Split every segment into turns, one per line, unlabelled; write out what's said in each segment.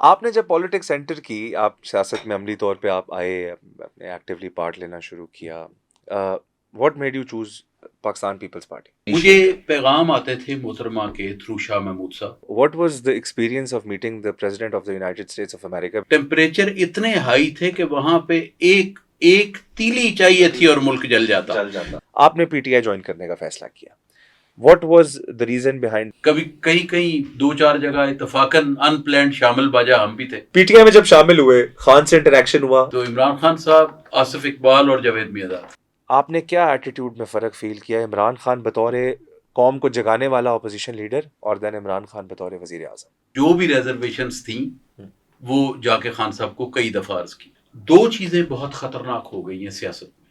آپ نے جب پالیٹکس انٹر کی، آپ سیاست میں عملی طور پہ آپ آئے، اپنے ایکٹیولی پارٹ لینا شروع کیا، what made you choose Pakistan Peoples Party?
مجھے پیغام آتے تھے محترمہ کے تھرو شاہ محمود صاحب.
What was the experience of meeting the president of the United States of America?
Temperature اتنے ہائی تھے کہ وہاں پہ ایک تیلی چاہیے تھی اور ملک جل جاتا.
آپ نے پی ٹی آئی جوائن کرنے کا فیصلہ کیا، what was the reason behind?
کبھی کہیں 2-4 جگہ اتفاقاً ان پلانڈ شامل باجا ہم بھی تھے.
پی ٹی آئی میں جب شامل ہوئے، خان سے انٹریکشن ہوا
تو عمران خان صاحب، آصف اقبال اور جاوید میاں.
آپ نے کیا ایٹیٹیوڈ میں فرق فیل کیا؟ عمران خان بطور قوم کو جگانے والا اپوزیشن لیڈر، اور دین عمران خان بطور وزیر اعظم.
جو بھی ریزرویشنز تھیں وہ جا کے خان صاحب کو کئی دفعہ عرض کی. 2 چیزیں بہت خطرناک ہو گئی ہیں سیاست میں.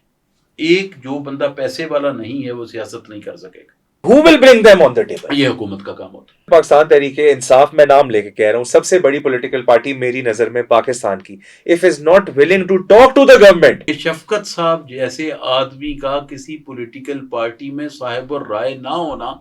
ایک، جو بندہ پیسے والا نہیں ہے وہ سیاست نہیں کر سکے گا.
Who will bring them on the table؟
یہ حکومت کا کام ہوتا ہے.
پاکستان تحریک انصاف میں نام لے کے کہہ رہا ہوں، سب سے بڑی پولیٹیکل پارٹی میری نظر میں پاکستان کی، if is not willing to talk to the government.
شفقت صاحب جیسے آدمی کا کسی پولیٹیکل پارٹی میں صاحب الرائے نہ ہونا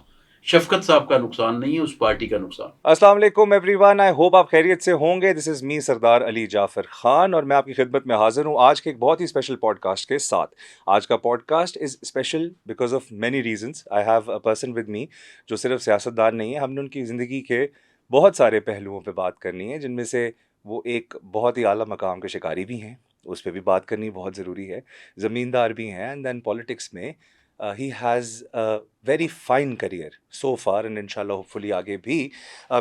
شفقت صاحب کا نقصان نہیں ہے، اس پارٹی کا نقصان.
السلام علیکم ایوری ون، آئی ہوپ آپ خیریت سے ہوں گے. دس از می سردار علی جعفر خان، اور میں آپ کی خدمت میں حاضر ہوں آج کے ایک بہت ہی اسپیشل پوڈ کاسٹ کے ساتھ. آج کا podcast is special because of many reasons. I have a person with me جو صرف سیاست دان نہیں ہے. ہم نے ان کی زندگی کے بہت سارے پہلوؤں پہ بات کرنی ہے، جن میں سے وہ ایک بہت ہی اعلیٰ مقام کے شکاری بھی ہیں، اس پہ بھی بات کرنی بہت ضروری ہے، زمیندار بھی ہیں، اینڈ دین پالیٹکس میں he has very fine career so far, and ان شاء اللہ ہوپ فلی آگے بھی.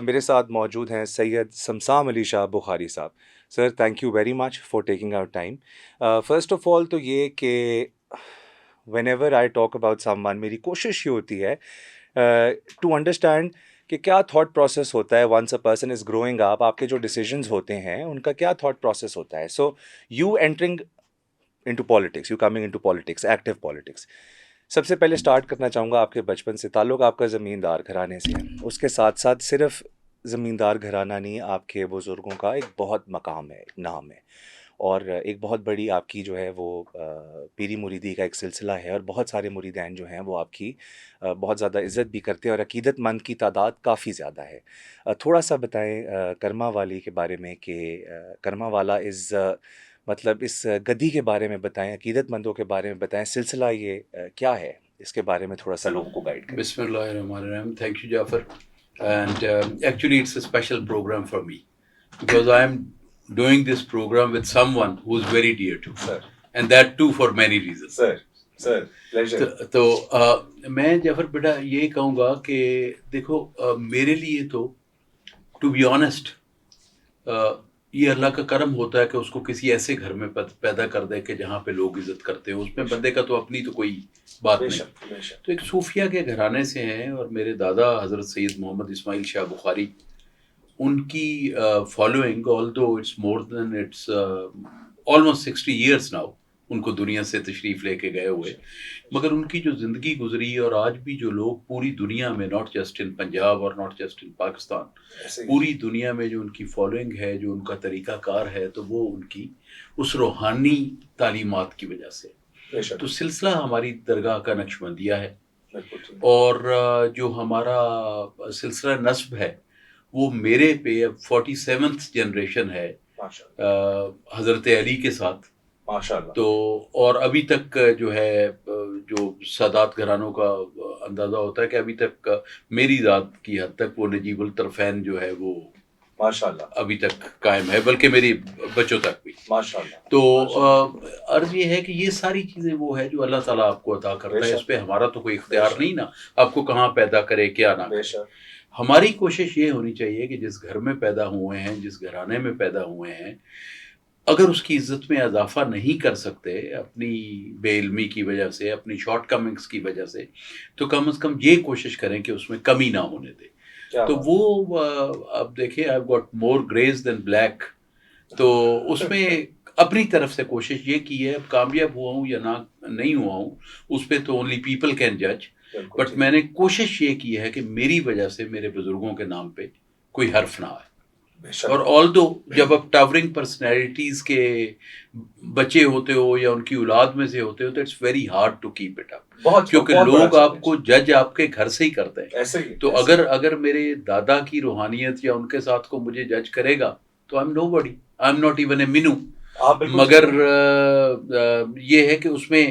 میرے ساتھ موجود ہیں سید سمسام علی شاہ بخاری صاحب. Sir thank you very much for taking our time. First of all تو یہ کہ whenever I talk about someone, میری کوشش یہ ہوتی ہے ٹو انڈرسٹینڈ کہ کیا تھاٹ پروسیس ہوتا ہے once a person is growing up, آپ کے جو ڈیسیجنز ہوتے ہیں ان کا کیا تھاٹ پروسیس ہوتا ہے. So you entering into politics, you coming into politics, active politics. سب سے پہلے سٹارٹ کرنا چاہوں گا آپ کے بچپن سے. تعلق آپ کا زمیندار گھرانے سے ہے، اس کے ساتھ ساتھ صرف زمیندار گھرانہ نہیں، آپ کے بزرگوں کا ایک بہت مقام ہے، ایک نام ہے، اور ایک بہت بڑی آپ کی جو ہے وہ پیری مریدی کا ایک سلسلہ ہے، اور بہت سارے مریدین جو ہیں وہ آپ کی بہت زیادہ عزت بھی کرتے ہیں، اور عقیدت مند کی تعداد کافی زیادہ ہے. تھوڑا سا بتائیں کرما والی کے بارے میں کہ کرما والا از مطلب اس گدی کے بارے میں بتائیں، عقیدت مندوں کے بارے میں بتائیں، سلسلہ یہ کیا ہے، اس کے بارے میں تھوڑا سا لوگوں کو گائیڈ کریں.
بسم اللہ الرحمن الرحیم. Thank you Jafar. And actually it's a special programme for me because I am doing this programme with someone who is very dear to me and that too for many reasons. تو میں جعفر بیٹا یہ کہوں گا کہ دیکھو میرے لیے تو to be honest یہ اللہ کا کرم ہوتا ہے کہ اس کو کسی ایسے گھر میں پیدا کر دے کہ جہاں پہ لوگ عزت کرتے ہیں. اس میں بندے کا تو اپنی تو کوئی بات نہیں. تو ایک صوفیہ کے گھرانے سے ہیں، اور میرے دادا حضرت سید محمد اسماعیل شاہ بخاری، ان کی following although it's more than it's almost 60 years now ان کو دنیا سے تشریف لے کے گئے ہوئے، مگر ان کی جو زندگی گزری، اور آج بھی جو لوگ پوری دنیا میں، ناٹ جسٹ ان پنجاب اور ناٹ جسٹ ان پاکستان، پوری دنیا میں جو ان کی فالوئنگ ہے، جو ان کا طریقہ کار ہے، تو وہ ان کی اس روحانی تعلیمات کی وجہ سے. تو سلسلہ ہماری درگاہ کا نقش بندیہ ہے، اور جو ہمارا سلسلہ نسب ہے وہ میرے پہ اب 47th جنریشن ہے حضرت علی کے ساتھ. تو اور ابھی تک جو ہے جو سادات گھرانوں کا اندازہ ہوتا ہے کہ ابھی تک میری ذات کی حد تک وہ نجیب الطرفین جو ہے وہ ماشاءاللہ ابھی تک قائم ہے، بلکہ میری بچوں تک بھی ماشاءاللہ. تو عرض یہ ہے کہ یہ ساری چیزیں وہ ہے جو اللہ تعالیٰ آپ کو عطا کرتا ہے، اس پہ ہمارا تو کوئی اختیار نہیں نا، آپ کو کہاں پیدا کرے کیا نہ کرے. ہماری کوشش یہ ہونی چاہیے کہ جس گھر میں پیدا ہوئے ہیں، جس گھرانے میں پیدا ہوئے ہیں، اگر اس کی عزت میں اضافہ نہیں کر سکتے اپنی بے علمی کی وجہ سے، اپنی شارٹ کمنگس کی وجہ سے، تو کم از کم یہ کوشش کریں کہ اس میں کمی نہ ہونے دیں. تو وہ اب دیکھیں آئی ہیو گاٹ مور گریز دین بلیک، تو اس میں اپنی طرف سے کوشش یہ کی ہے. اب کامیاب ہوا ہوں یا نہ نہیں ہوا ہوں اس پہ تو اونلی پیپل کین جج، بٹ میں نے کوشش یہ کی ہے کہ میری وجہ سے میرے بزرگوں کے نام پہ کوئی حرف نہ آئے. اور آلدو جب آپ ٹاورنگ پرسنالٹیز کے بچے ہوتے ہو یا ان کی اولاد میں سے ہوتے ہو تو it's very hard to keep it up, کیونکہ لوگ آپ کو جج آپ کے گھر سے ہی کرتے ہیں. تو اگر میرے دادا کی روحانیت یا ان کے ساتھ کو مجھے جج کرے گا تو I am nobody, I am not even a minnow.
آپ بالکل
مگر یہ ہے کہ اس میں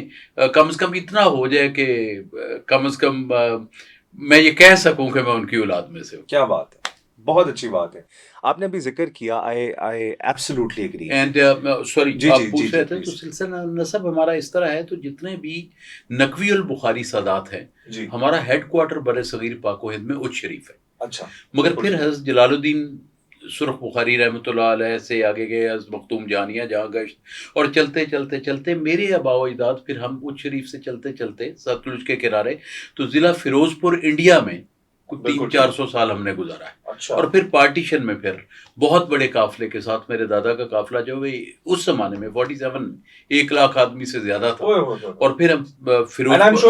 کم از کم اتنا ہو جائے کہ کم از کم میں یہ کہہ سکوں کہ میں ان کی اولاد میں سے ہوں.
کیا بات ہے, بہت اچھی بات ہے. آپ نے ابھی ذکر کیا, آئی ایبسلیوٹلی ایگری.
اینڈ سوری,
جی
آپ
جی
پوچھ رہے تھے
پلیز.
تو سلسلہ نسب ہمارا اس طرح ہے, تو جتنے بھی نقوی البخاری سادات ہیں,
جی
ہمارا ہیڈ کوارٹر بر صغیر پاک و ہند میں اچ شریف ہے.
اچھا.
مگر پھر حضرت جلال الدین سرخ بخاری رحمۃ اللہ علیہ سے آگے گئے حضرت مختوم جانیہ جہاں گشت, اور چلتے چلتے چلتے میرے آباء و اجداد, پھر ہم اچ شریف سے چلتے چلتے ستلج کے کنارے, تو ضلع فیروز پور انڈیا میں کچھ 300-400 سال ہم نے گزارا ہے.
اچھا.
اور پھر پارٹیشن میں پھر بہت بڑے قافلے کے ساتھ میرے دادا کا قافلہ جو ہے اس زمانے میں 47 میں 1 لاکھ آدمی سے زیادہ تھا. اور پھر ہم فیروز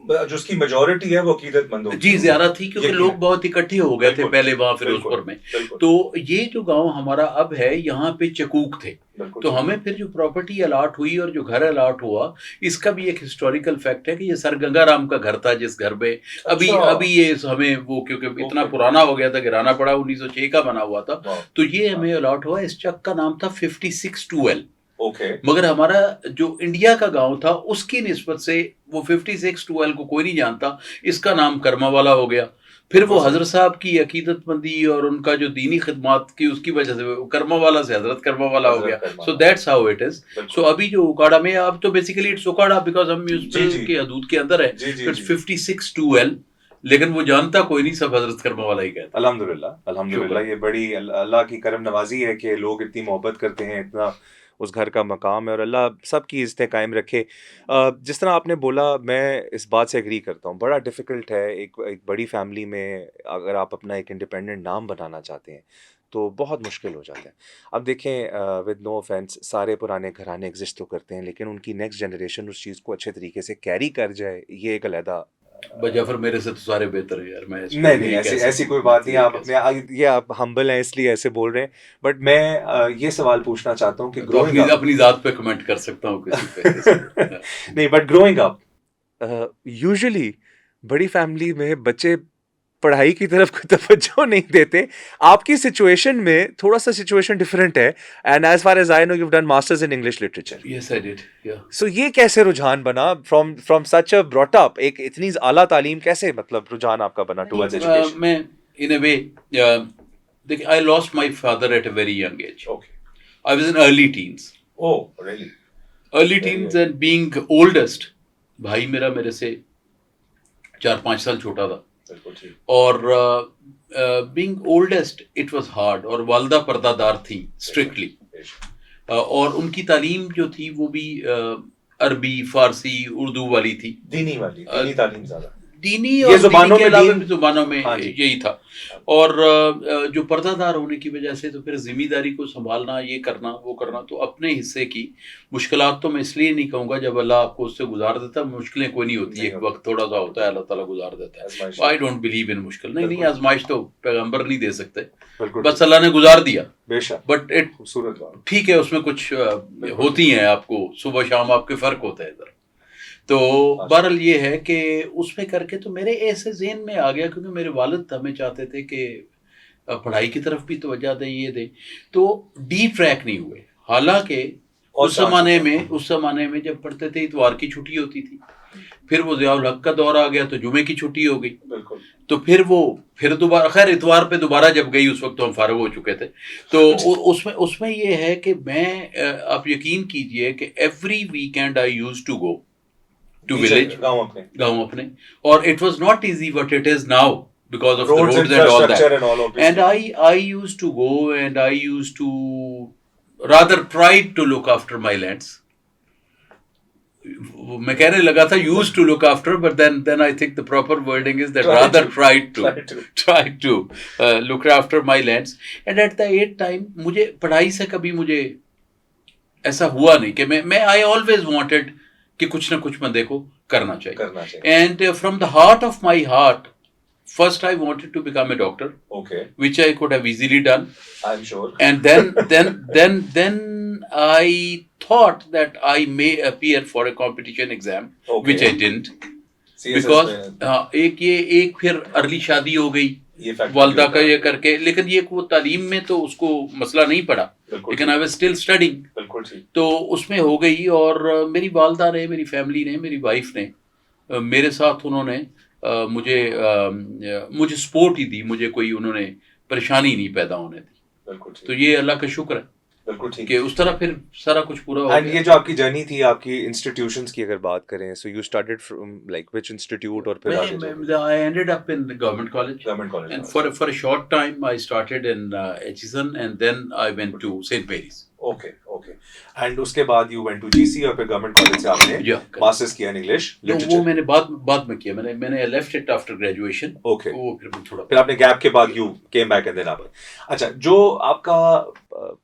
جو اس کی میجورٹی ہے وہ عقیدت مند
جی زیادہ تھی, کیونکہ لوگ بہت اکٹھے ہو گئے تھے پہلے وہاں فیروز پور میں. تو یہ جو گاؤں ہمارا اب ہے, یہاں پہ چکوک تھے. تو ہمیں پھر جو پراپرٹی الاٹ ہوئی اور جو گھر الاٹ ہوا, اس کا بھی ایک ہسٹوریکل فیکٹ ہے کہ یہ سر گنگا رام کا گھر تھا, جس گھر میں ابھی یہ ہمیں وہ کیونکہ اتنا پرانا ہو گیا تھا, گرانا پڑا, 1906 کا بنا ہوا تھا. تو یہ ہمیں الاٹ ہوا. اس چک کا نام تھا 5612. مگر ہمارا جو انڈیا کا گاؤں تھا اس کی نسبت سے وہ 5612 کو کوئی نہیں جانتا, اس کا نام کرما والا ہو گیا. پھر وہ حضرت صاحب کی عقیدت مندی اور ان کا جو دینی خدمات کی, اس کی وجہ سے کرما والا سے حضرت کرما والا ہو گیا. So that's how it is. So ابھی جو اکاڑا میں, اب تو بیسیکلی اٹس اکاڑا بیکاز ہم میونسپل کے حدود کے اندر ہے, 5612, لیکن وہ جانتا کوئی نہیں, سب حضرت کرما والا ہی کہتا.
الحمدللہ. یہ بڑی اللہ کی کرم نوازی ہے کہ لوگ اتنی محبت کرتے ہیں, اتنا اس گھر کا مقام ہے, اور اللہ سب کی عزتیں قائم رکھے. جس طرح آپ نے بولا, میں اس بات سے ایگری کرتا ہوں. بڑا ڈیفیکلٹ ہے ایک بڑی فیملی میں اگر آپ اپنا ایک انڈیپینڈنٹ نام بنانا چاہتے ہیں تو بہت مشکل ہو جاتا ہے. اب دیکھیں, ود نو آفینس, سارے پرانے گھرانے ایگزسٹ تو کرتے ہیں, لیکن ان کی نیکسٹ جنریشن اس چیز کو اچھے طریقے سے کیری کر جائے, یہ ایک علیحدہ.
جعفر میرے سے تو سارے بہتر ہیں یار. میں
نہیں ایسی کوئی بات نہیں. آپ اپنے یہ آپ ہمبل ہیں اس لیے ایسے بول رہے ہیں. بٹ میں یہ سوال پوچھنا چاہتا ہوں کہ
اپنی ذات پہ کمنٹ کر سکتا ہوں کسی پہ
نہیں, بٹ گروئنگ اپ یوزلی بڑی فیملی میں بچے پڑھائی کی طرف کوئی توجہ نہیں دیتے. آپ کی سچویشن میں تھوڑا سا سچویشن ڈفرینٹ ہے, and as far as I know you done masters in English literature.
Yes I did.
So یہ کیسے رجحان بنا from such a brought up, ایک اتنی اعلیٰ تعلیم کیسے, مطلب رجحان آپ کا بنا ٹوورڈز ایجوکیشن؟
میں ان اے وے, دیکھیں, I lost my father at a very young age. I was in early teens. Early teens and being oldest, بھائی میرا میرے سے 4-5 سال چھوٹا تھا. اور being oldest it was hard. اور والدہ پردہ دار تھیں اسٹرکٹلی, اور ان کی تعلیم جو تھی وہ بھی عربی, فارسی, اردو والی تھی,
دینی تعلیم زیادہ,
دینی اور دینی کے علاوہ بھی زبانوں میں یہی تھا. اور جو پردہ دار ہونے کی وجہ سے تو پھر ذمہ داری کو سنبھالنا, یہ کرنا وہ کرنا, تو اپنے حصے کی مشکلات تو میں اس لیے نہیں کہوں گا, جب اللہ آپ کو اس سے گزار دیتا, مشکلیں کوئی نہیں ہوتی, ایک وقت تھوڑا سا ہوتا ہے, اللہ تعالییٰ گزار دیتا ہے. آئی ڈونٹ بلیو ان مشکل. نہیں, آزمائش تو پیغمبر نہیں دے سکتے, بس اللہ نے گزار دیا. بٹ ٹھیک ہے, اس میں کچھ ہوتی ہیں, آپ کو صبح شام آپ کے فرق ہوتا ہے ادھر. تو بہرحال یہ ہے کہ اس میں کر کے تو میرے ایسے ذہن میں آ گیا, کیونکہ میرے والد ہمیں چاہتے تھے کہ پڑھائی کی طرف بھی توجہ دیں, یہ دیں, تو ڈی ٹریک نہیں ہوئے. حالانکہ اس زمانے میں جب پڑھتے تھے اتوار کی چھٹی ہوتی تھی, پھر وہ ضیاء الحق کا دور آ گیا تو جمعے کی چھٹی ہو گئی. تو پھر دوبارہ, خیر اتوار پہ دوبارہ جب گئی اس وقت تو ہم فارغ ہو چکے تھے. تو اس میں یہ ہے کہ میں, آپ یقین کیجئے کہ every weekend I used to go to village, گاؤں اپنے, اور it was not easy what it is now because of the roads and all that. And I used to go and I used to rather tried to look after my lands. میں کہنے لگا تھا used to look after, but then I think the proper wording is that rather tried to look after my lands. And at the time مجھے پڑھائی سے کبھی مجھے ایسا ہوا نہیں کہ میں I always wanted کہ کچھ نہ کچھ بندے کو کرنا چاہیے. And from the heart of my heart, first I wanted to become a doctor, which I could have easily done.
I'm sure.
And then I thought that I may appear for a competition exam, which I didn't. Because ایک پھر early شادی ہو گئی, والدہ کا یہ کر کے, لیکن یہ وہ تعلیم میں تو اس کو مسئلہ نہیں پڑا, لیکن آئی واز اسٹل اسٹڈنگ, تو اس میں ہو گئی. اور میری والدہ نے, میری فیملی نے, میری وائف نے میرے ساتھ, انہوں نے مجھے سپورٹ ہی دی, مجھے کوئی انہوں نے پریشانی نہیں پیدا ہونے دی. تو یہ اللہ کا شکر ہے کہ اس طرح پھر سارا کچھ پورا ہو گیا.
یہ جو آپ کی جرنی تھی, آپ کی انسٹیٹیوشنز کی اگر بات کریں, so you started from like which institute, اور پھر
I ended up in the government college. And for a short time I started in Hutchison, and then I went to St. Mary's.
Okay. And اس کے بعد you went to G C, اور پھر government college سے آپ نے masters کیا ان English literature.
وہ میں نے بعد میں کیا, میں نے left it after graduation.
Okay.
وہ
پھر آپ نے گیپ کے بعد you came back and then you. اچھا, جو آپ کا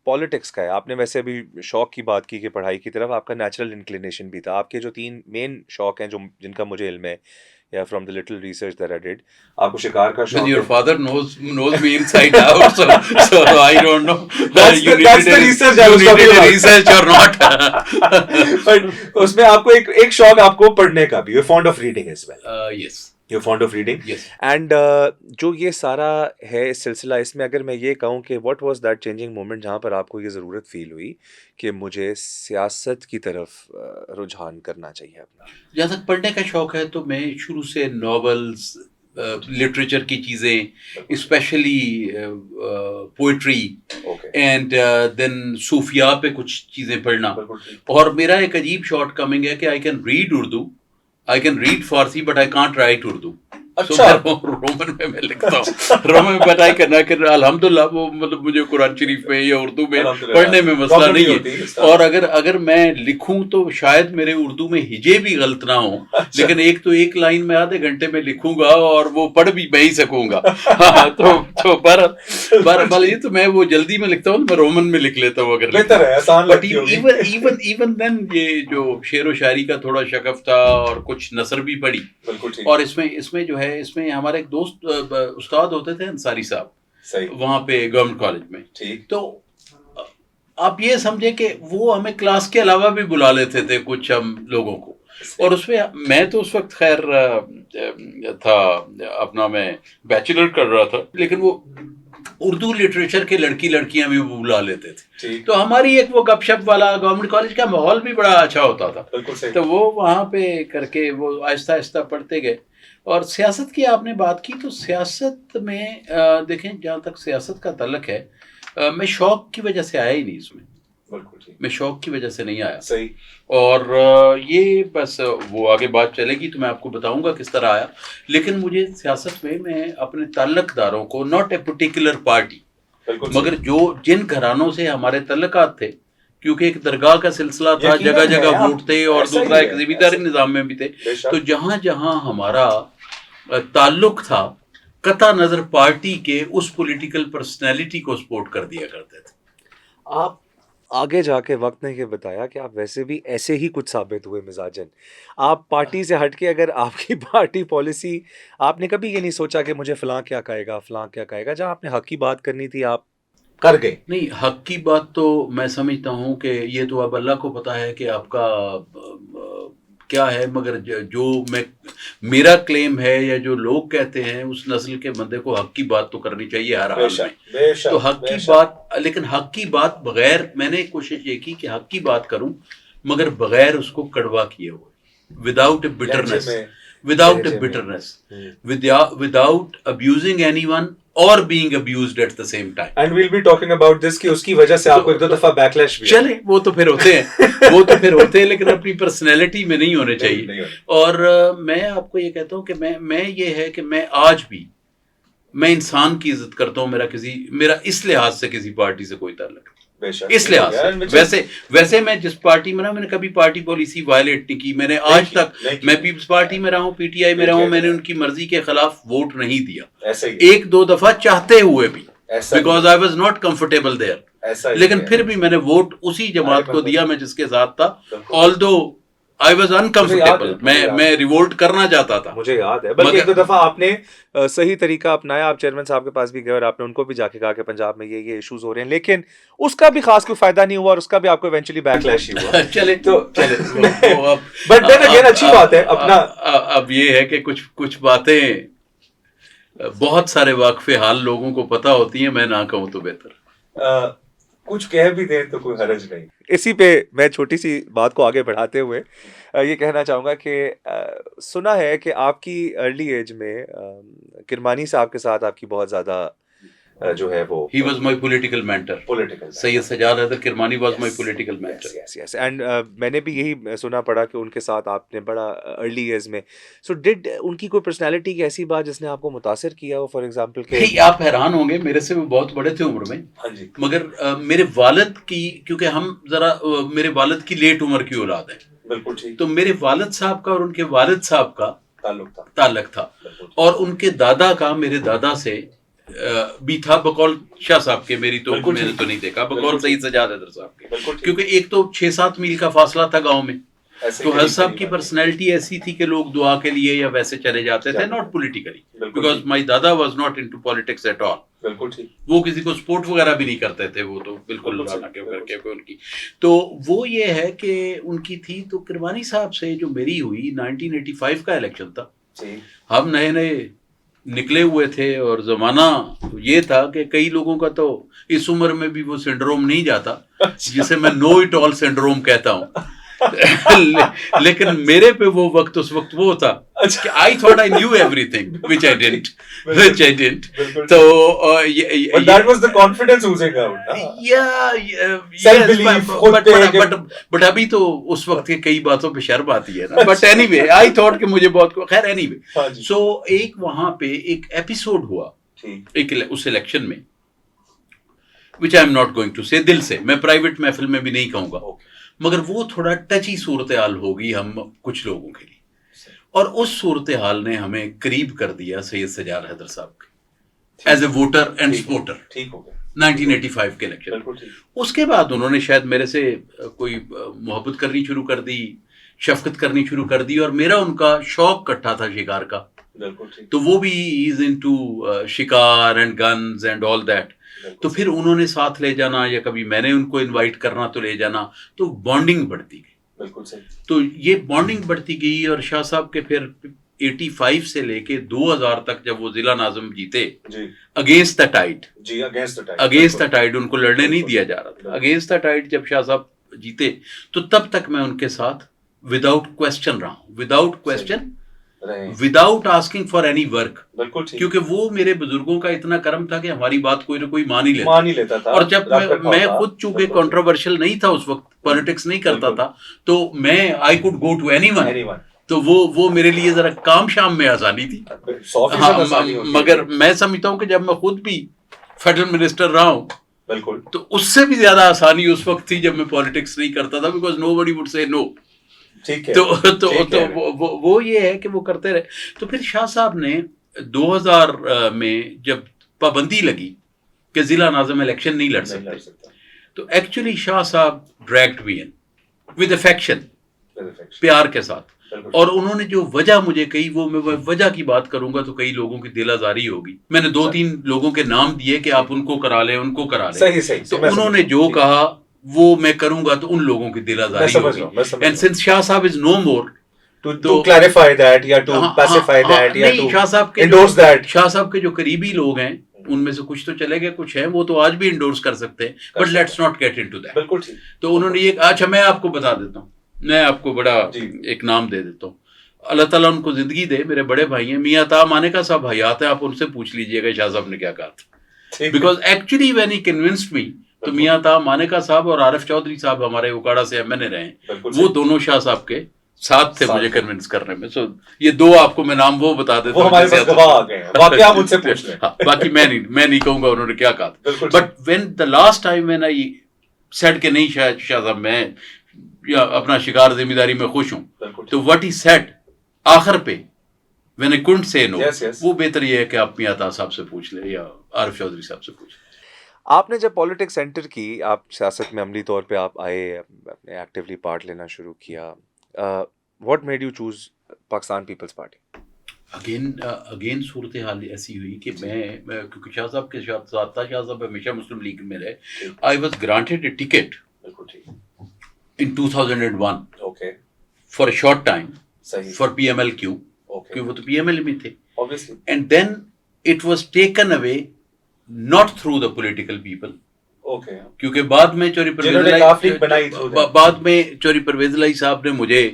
پالیٹکس کا ہے, آپ نے ویسے ابھی شوق کی بات کی کہ پڑھائی کی طرف آپ کا نیچرل انکلینیشن بھی تھا. آپ کے جو 3 مین شوق ہیں, جو جن کا مجھے علم ہے, یا from the little research that I did, آپ کو شکار کا شوق ہے.
Your father knows me inside out, so I don't know.
That's the research I was talking about.
Research or not.
But اس میں آپ کو ایک شوق آپ کو پڑھنے کا بھی, you're fond of reading as well.
Yes.
You're fond of reading.
Yes.
And جو یہ سارا ہے سلسلہ, اس میں اگر میں یہ کہوں کہ what was that changing moment جہاں پر آپ کو یہ ضرورت فیل ہوئی کہ مجھے سیاست کی طرف رجحان کرنا چاہیے اپنا؟
جہاں تک پڑھنے کا شوق ہے تو میں شروع سے ناولز, لٹریچر کی چیزیں, اسپیشلی پوئٹری, اینڈ دین صوفیاء پہ کچھ چیزیں پڑھنا. اور میرا ایک عجیب شارٹ کمنگ ہے کہ I can read Urdu, I can read Farsi, but I can't write Urdu.
اچھا.
رومن میں لکھتا ہوں, رومن بٹ آئی کرنا کہ الحمدللہ وہ مطلب مجھے قرآن شریف میں یا اردو میں پڑھنے میں مسئلہ نہیں ہے. اور اگر میں لکھوں تو شاید میرے اردو میں ہجے بھی غلط نہ ہوں, لیکن ایک لائن میں آدھے گھنٹے میں لکھوں گا اور وہ پڑھ بھی میں ہی سکوں گا. تو بہرحال یہ تو میں وہ جلدی میں لکھتا ہوں, میں رومن میں لکھ لیتا ہوں اگر.
بہتر ہے, آسان لگتی ہوگی.
ایون دین یہ جو شعر و شاعری کا تھوڑا شغف تھا, اور کچھ نثر بھی پڑھی. اور اس میں جو ہے, اس میں ہمارے ایک دوست استاد ہوتے تھے انصاری صاحب, وہاں پہ گورنمنٹ کالج میں. تو آپ یہ سمجھے کہ وہ ہمیں کلاس کے علاوہ بھی بلا لیتے تھے کچھ ہم لوگوں کو. اور اس میں میں تو اس وقت خیر تھا اپنا, میں بیچلر کر رہا تھا, لیکن وہ اردو لٹریچر کے لڑکیاں بھی بلا لیتے تھے. تو ہماری ایک وہ گپ شپ والا, گورنمنٹ کالج کا ماحول بھی بڑا اچھا ہوتا تھا. تو وہ وہاں پہ کر کے وہ آہستہ آہستہ پڑھتے گئے. اور سیاست کی آپ نے بات کی, تو سیاست میں دیکھیں, جہاں تک سیاست کا تعلق ہے, میں شوق کی وجہ سے آیا ہی نہیں اس میں. میں شوق کی وجہ سے نہیں آیا.
صحیح.
اور یہ بس وہ آگے بات چلے گی تو میں آپ کو بتاؤں گا کس طرح آیا. لیکن مجھے سیاست میں اپنے تعلق داروں کو, ناٹ اے پرٹیکولر پارٹی, مگر جن گھرانوں سے ہمارے تعلقات تھے, کیونکہ ایک درگاہ کا سلسلہ تھا, جگہ جگہ ووٹ تھے, اور دوسرا ایک زمینداری نظام میں بھی تھے. تو جہاں جہاں ہمارا تعلق تھا, قطع نظر پارٹی کے اس پولیٹیکل پرسنالٹی کو سپورٹ کر دیا کرتے تھے.
آپ آگے جا کے وقت نے یہ بتایا کہ آپ ویسے بھی ایسے ہی کچھ ثابت ہوئے مزاجن. آپ پارٹی سے ہٹ کے, اگر آپ کی پارٹی پالیسی, آپ نے کبھی یہ نہیں سوچا کہ مجھے فلاں کیا کہے گا, فلاں کیا کہے گا, جہاں آپ نے حق کی بات کرنی تھی آپ کر گئے؟
نہیں, حق کی بات تو میں سمجھتا ہوں کہ یہ تو اب اللہ کو پتا ہے کہ آپ کا کیا ہے, مگر جو میرا کلیم ہے یا جو لوگ کہتے ہیں, اس نسل کے بندے کو حق کی بات تو کرنی چاہیے ہر حال میں. تو حق کی بات, لیکن حق کی بات بغیر, میں نے کوشش یہ کی کہ حق کی بات کروں مگر بغیر اس کو کڑوا کیے ہوئے, without a bitterness, without abusing anyone اور being abused at the same time.
And we'll be talking about this کہ اس کی وجہ سے آپ کو ایک دو دفعہ بیکلیش بھی
چلے, وہ تو پھر ہوتے ہیں, لیکن اپنی پرسنالٹی میں نہیں ہونے چاہیے. اور میں آپ کو یہ کہتا ہوں کہ میں یہ ہے کہ میں آج بھی میں انسان کی عزت کرتا ہوں. میرا اس لحاظ سے کسی پارٹی سے کوئی تعلق نہیں, اس لحاظ سے. ویسے میں جس پارٹی میں رہا, میں نے کبھی پارٹی پالیسی وائلیٹ نہیں کی. میں نے آج تک, میں پیپلز پارٹی میں رہا ہوں, پی ٹی آئی میں رہا ہوں, میں نے ان کی مرضی کے خلاف ووٹ نہیں دیا, 1-2 دفعہ چاہتے ہوئے بھی, because I was not comfortable there. لیکن پھر بھی میں نے ووٹ اسی جماعت کو دیا میں جس کے ساتھ تھا, آلدو I was uncomfortable. میں ریوولٹ کرنا چاہتا تھا.
مجھے یاد ہے, بلکہ ایک دو دفعہ آپ نے صحیح طریقہ اپنایا, آپ چیئرمین صاحب کے پاس بھی گئے اور آپ نے ان کو بھی جا کے کہا کہ پنجاب میں یہ ایشوز ہو رہے ہیں, لیکن اس کا بھی خاص کوئی فائدہ نہیں ہوا, اور اس کا بھی آپ کو ایونچولی بیک لیش ہی ہوا. چلے تو بٹ دین اگین اچھی بات ہے اپنا.
اب یہ ہے کہ کچھ باتیں بہت سارے واقف حال لوگوں کو پتہ ہوتی ہیں, میں نہ کہوں تو بہتر.
کچھ کہہ بھی دیں تو کوئی حرج نہیں. اسی پہ میں چھوٹی سی بات کو آگے بڑھاتے ہوئے یہ کہنا چاہوں گا کہ سنا ہے کہ آپ کی ارلی ایج میں کرمانی صاحب کے ساتھ آپ کی بہت زیادہ جو ہے وہ
He was my political mentor. Syed Sajjad Haider Kirmani was my political mentor.
Yes. And میں نے بھی یہی سنا پڑا کہ ان کے ساتھ آپ نے بڑا ارلی ایج میں سو ڈڈ ان کی کوئی پرسنالٹی کی ایسی بات جس نے آپ کو متاثر کیا ہو, فار ایگزامپل کہ
آپ حیران ہوں گے, میرے سے وہ بہت بڑے تھے عمر میں, مگر میرے والد کی, کیونکہ ہم ذرا میرے والد کی لیٹ عمر کی اولاد ہیں,
بالکل ٹھیک,
تو میرے والد صاحب کا اور ان کے والد صاحب کا تعلق تھا,
بالکل.
اور ان کے دادا کا میرے دادا سے بھی تھا, بقول شاہ صاحب کے, میں نے تو نہیں دیکھا, بقول سید سجاد حیدر صاحب کے, کیونکہ ایک تو 6-7 میل کا فاصلہ تھا گاؤں میں. تو حضرت صاحب کی پرسنالٹی ایسی تھی کہ لوگ دعا کے لیے یا ویسے چلے جاتے تھے, ناٹ پولیٹیکلی, بیکاز مائی دادا was not into politics at all. وہ کسی کو سپورٹ وغیرہ بھی نہیں کرتے تھے, وہ تو بالکل ان کی. تو وہ یہ ہے کہ ان کی تھی. تو کرمانی صاحب سے جو میری ہوئی 1985 کا الیکشن تھا, ہم نئے نئے نکلے ہوئے تھے, اور زمانہ یہ تھا کہ کئی لوگوں کا تو اس عمر میں بھی وہ سنڈروم نہیں جاتا جسے میں نو اٹ آل سنڈروم کہتا ہوں. لیکن میرے پہ وہ وقت اس وقت وہ تھا کہ I thought I knew everything which I didn't. تو
that was the confidence oozing out.
But ابھی تو اس وقت کے کئی باتوں پہ شرم آتی ہے نا. But any way I thought کہ مجھے بہت, خیر اینی وے. سو ایک وہاں پہ ایک ایپیسوڈ ہوا ایک اس الیکشن میں, which I am not going to say, دل سے, میں پرائیویٹ محفل میں بھی نہیں کہوں گا, مگر وہ تھوڑا ٹچی صورتحال ہوگی ہم کچھ لوگوں کے لیے, اور اس صورتحال نے ہمیں قریب کر دیا سید سجاد حیدر صاحب کے as a voter and supporter. 1985 کے الیکشن. اس کے بعد انہوں نے شاید میرے سے کوئی محبت کرنی شروع کر دی, شفقت کرنی شروع کر دی, اور میرا ان کا شوق کٹھا تھا شکار کا. تو وہ بھی از انٹو شکار and guns and all that. تو پھر انہوں نے ساتھ لے جانا, یا کبھی میں نے ان کو انوائٹ کرنا تو لے جانا, تو بانڈنگ بڑھتی گئی. تو یہ بانڈنگ بڑھتی گئی, اور شاہ صاحب کے پھر 85 سے لے کے 2000 تک جب وہ ضلع ناظم جیتے, اگینسٹ دا ٹائڈ, ان کو لڑنے نہیں دیا جا رہا تھا, اگینسٹ دا ٹائڈ جب شاہ صاحب جیتے, تو تب تک میں ان کے ساتھ وداؤٹ کوشچن رہا ہوں, without asking for any work, کیونکہ وہ میرے بزرگوں کا اتنا کرم تھا کہ ہماری بات کوئی نہ کوئی مان ہی لیتا تھا. اور جب میں خود چونکہ کنٹروورشل نہیں تھا اس وقت, پالیٹکس نہیں کرتا تھا, تو میں I could go to anyone, تو وہ میرے لیے ذرا کام شام میں آسانی تھی. مگر میں سمجھتا ہوں کہ جب میں خود بھی فیڈرل منسٹر رہا ہوں, تو اس سے بھی زیادہ آسانی اس وقت تھی جب میں پالیٹکس نہیں کرتا تھا, because no body would say نو. تو وہ یہ ہے کہ وہ کرتے رہے. تو پھر شاہ صاحب نے 2000 میں جب پابندی لگی کہ ضلع ناظم الیکشن نہیں لڑ سکتے, تو ایکچولی شاہ صاحب dragged me in with affection, پیار کے ساتھ. اور انہوں نے جو وجہ مجھے کہی, وہ میں وجہ کی بات کروں گا تو کئی لوگوں کی دل آزاری ہوگی. میں نے 2-3 لوگوں کے نام دیے کہ آپ ان کو کرا لیں, ان کو کرا لیں. تو انہوں نے جو کہا وہ میں کروں گا تو ان لوگوں کی دل آزاری ہوگی. اینڈ سنس شاہ صاحب از نو مور,
to clarify that یا to pacify that یا to endorse that.
شاہ صاحب کے جو قریبی لوگ ہیں ان میں سے کچھ تو چلے گئے, کچھ ہیں وہ تو آج بھی انڈورس کر سکتے ہیں, but let's not get into that.
بالکل ٹھیک.
تو انہوں نے یہ, اچھا میں آپ کو بتا دیتا ہوں, میں آپ کو بڑا ایک نام دے دیتا ہوں, اللہ تعالیٰ ان کو زندگی دے, میرے بڑے بھائی ہیں, میاں طا مانیکا صاحب حیات ہیں, آپ ان سے پوچھ لیجئے گا شاہ صاحب نے کیا کہا تھا. Because actually when he convinced me, تو میاں طا مانیکا صاحب اور عارف چودھری صاحب ہمارے اکاڑا سے MNA رہے ہیں, وہ دونوں شاہ صاحب کے ساتھ تھے مجھے کنونس کرنے میں. سو یہ 2 آپ کو میں نام وہ بتا دیتا ہوں, باقی میں نہیں کہوں گا انہوں نے کیا کہا تھا. But when the last time when I said کہ نہیں شاہ صاحب میں اپنا شکار ذمہ داری میں خوش ہوں, تو وٹ ہی سیڈ آخر پہ when I couldn't say no, وہ بہتر یہ ہے کہ آپ میاں طا صاحب سے پوچھ لیں یا عارف چودھری صاحب سے پوچھ لیں.
آپ نے جب پالیٹکس انٹر کی, آپ سیاست میں عملی طور پہ آپ آئے, اپنے ایکٹیولی پارٹ لینا شروع کیا, what made you choose Pakistan Peoples Party?
Again صورتحال ایسی ہوئی کہ میں کیونکہ شاہ صاحب کے ساتھ تھا, شاہ صاحب ہمیشہ مسلم لیگ میں رہے. I was granted a ticket in 2001 for a short time for PMLQ, کہ وہ تو PML میں تھے. And then it was taken away not through the political people.
Okay.
کیونکہ بعد میں چوری پرویز الہی صاحب نے مجھے